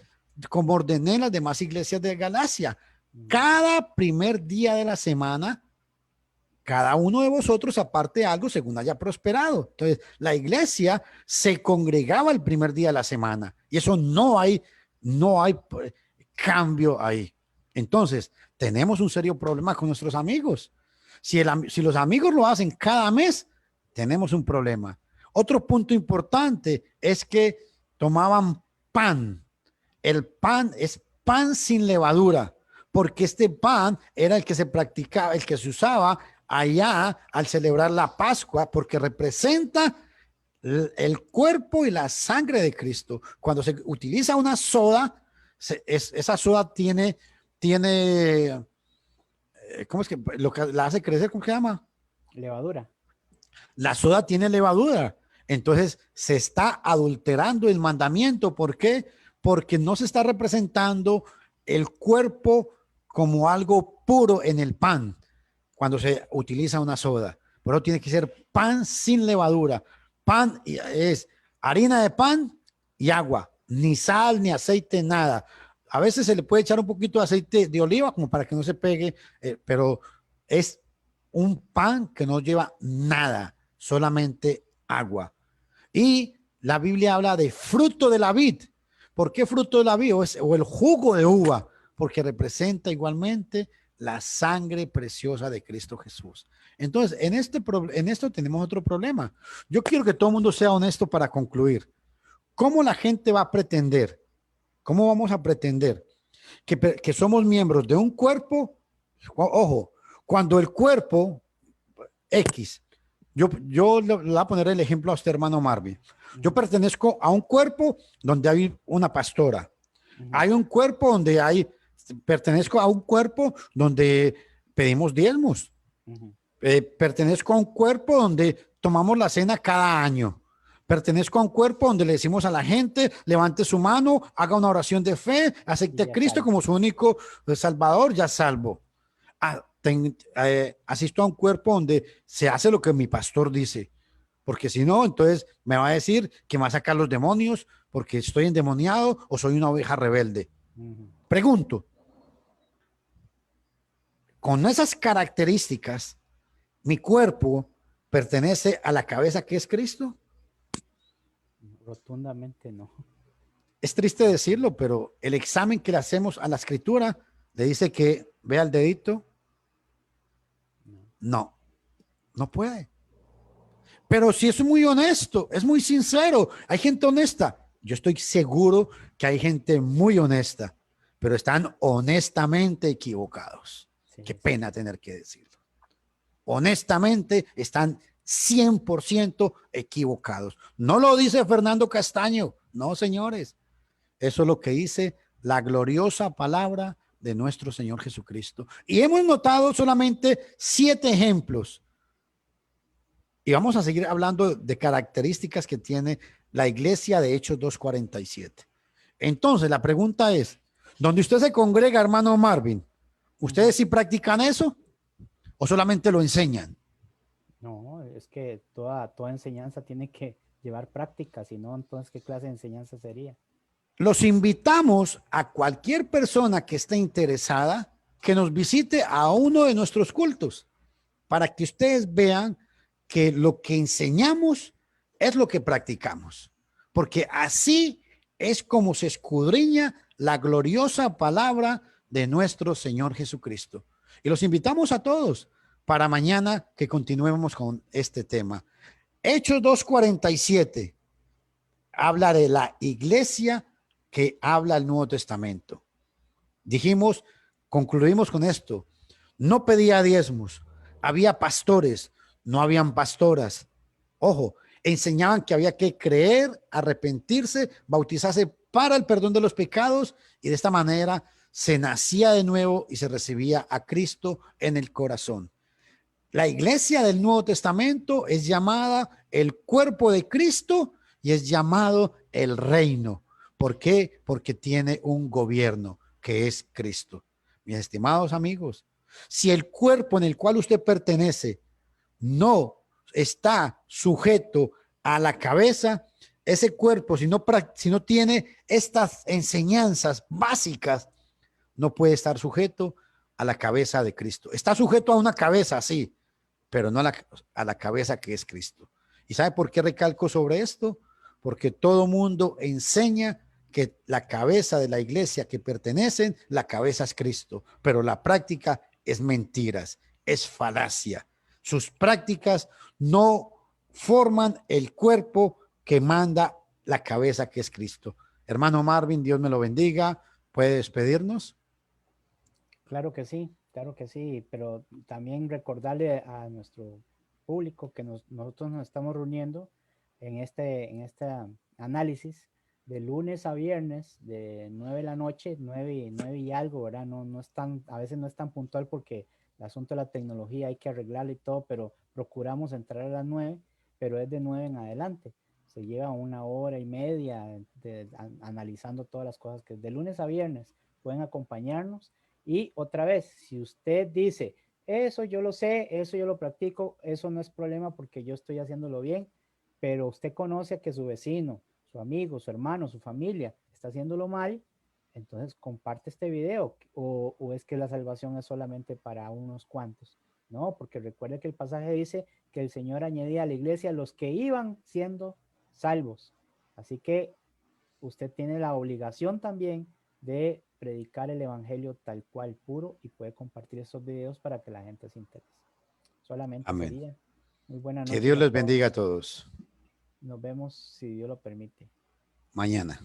como ordené las demás iglesias de Galacia. Cada primer día de la semana, cada uno de vosotros aparte algo según haya prosperado. Entonces, la iglesia se congregaba el primer día de la semana y eso no hay cambio ahí. Entonces, tenemos un serio problema con nuestros amigos. Si los amigos lo hacen cada mes, tenemos un problema. Otro punto importante es que tomaban pan. El pan es pan sin levadura, porque este pan era el que se practicaba, el que se usaba allá al celebrar la Pascua, porque representa el cuerpo y la sangre de Cristo. Cuando se utiliza una soda, esa soda tiene, ¿cómo es que lo que la hace crecer? ¿Cómo se llama? Levadura. La soda tiene levadura. Entonces se está adulterando el mandamiento. ¿Por qué? Porque no se está representando el cuerpo como algo puro en el pan cuando se utiliza una soda. Por eso tiene que ser pan sin levadura. Pan es harina de pan y agua, ni sal, ni aceite, nada. A veces se le puede echar un poquito de aceite de oliva como para que no se pegue, pero es un pan que no lleva nada, solamente agua. Y la Biblia habla de fruto de la vid. ¿Por qué fruto de la vid? O el jugo de uva, porque representa igualmente la sangre preciosa de Cristo Jesús. Entonces, en esto tenemos otro problema. Yo quiero que todo el mundo sea honesto para concluir. ¿Cómo la gente va a pretender? ¿Cómo vamos a pretender que somos miembros de un cuerpo? Ojo, cuando el cuerpo X, yo le voy a poner el ejemplo a usted, hermano Marvin. Yo pertenezco a un cuerpo donde hay una pastora. Hay un cuerpo pertenezco a un cuerpo donde pedimos diezmos. Pertenezco a un cuerpo donde tomamos la cena cada año. Pertenezco a un cuerpo donde le decimos a la gente, levante su mano, haga una oración de fe, acepte a Cristo como su único salvador, ya salvo. Asisto a un cuerpo donde se hace lo que mi pastor dice, porque si no, entonces me va a decir que me va a sacar los demonios porque estoy endemoniado o soy una oveja rebelde. Pregunto, con esas características, ¿mi cuerpo pertenece a la cabeza que es Cristo? Rotundamente no. Es triste decirlo, pero el examen que le hacemos a la escritura le dice que vea el dedito. No puede. Pero si es muy honesto, es muy sincero, hay gente honesta. Yo estoy seguro que hay gente muy honesta, pero están honestamente equivocados. Sí, qué pena tener que decirlo. Honestamente están 100% equivocados. No lo dice Fernando Castaño, No, señores, eso es lo que dice la gloriosa palabra de nuestro Señor Jesucristo. Y hemos notado solamente 7 ejemplos. Y vamos a seguir hablando de características que tiene la iglesia de Hechos 2:47. Entonces, la pregunta es, ¿dónde usted se congrega, hermano Marvin? ¿Ustedes sí practican eso o solamente lo enseñan? No, es que toda enseñanza tiene que llevar práctica, si no, entonces, ¿qué clase de enseñanza sería? Los invitamos a cualquier persona que esté interesada que nos visite a uno de nuestros cultos para que ustedes vean que lo que enseñamos es lo que practicamos, porque así es como se escudriña la gloriosa palabra de nuestro Señor Jesucristo. Y los invitamos a todos para mañana que continuemos con este tema. Hechos 2:47 habla de la iglesia que habla el Nuevo Testamento. Dijimos, concluimos con esto, no pedía diezmos, había pastores, no habían pastoras. Ojo, enseñaban que había que creer, arrepentirse, bautizarse para el perdón de los pecados y de esta manera se nacía de nuevo y se recibía a Cristo en el corazón. La iglesia del Nuevo Testamento es llamada el cuerpo de Cristo y es llamado el reino. ¿Por qué? Porque tiene un gobierno que es Cristo. Mis estimados amigos, si el cuerpo en el cual usted pertenece no está sujeto a la cabeza, ese cuerpo, si no tiene estas enseñanzas básicas, no puede estar sujeto a la cabeza de Cristo. Está sujeto a una cabeza, sí, pero no a la cabeza que es Cristo. ¿Y sabe por qué recalco sobre esto? Porque todo mundo enseña que la cabeza de la iglesia que pertenecen, la cabeza es Cristo, pero la práctica es mentiras, es falacia. Sus prácticas no forman el cuerpo que manda la cabeza que es Cristo. Hermano Marvin, Dios me lo bendiga. ¿Puede despedirnos? Claro que sí, pero también recordarle a nuestro público que nosotros nos estamos reuniendo en este análisis de lunes a viernes de 9 de la noche, 9 y algo, ¿verdad? No es tan, a veces no es tan puntual porque el asunto de la tecnología hay que arreglarlo y todo, pero procuramos entrar a las 9, pero es de 9 en adelante. Se lleva 1 hora y media analizando todas las cosas que de lunes a viernes pueden acompañarnos. Y otra vez, si usted dice, eso yo lo sé, eso yo lo practico, eso no es problema porque yo estoy haciéndolo bien, pero usted conoce que su vecino, su amigo, su hermano, su familia está haciéndolo mal, entonces comparte este video o es que la salvación es solamente para unos cuantos. No, porque recuerde que el pasaje dice que el Señor añadía a la iglesia los que iban siendo salvos. Así que usted tiene la obligación también de predicar el evangelio tal cual puro y puede compartir estos videos para que la gente se interese. Solamente Amén. sería. Muy buenas Que noches Dios a les bendiga a todos. todos. Nos vemos si Dios lo permite. Mañana.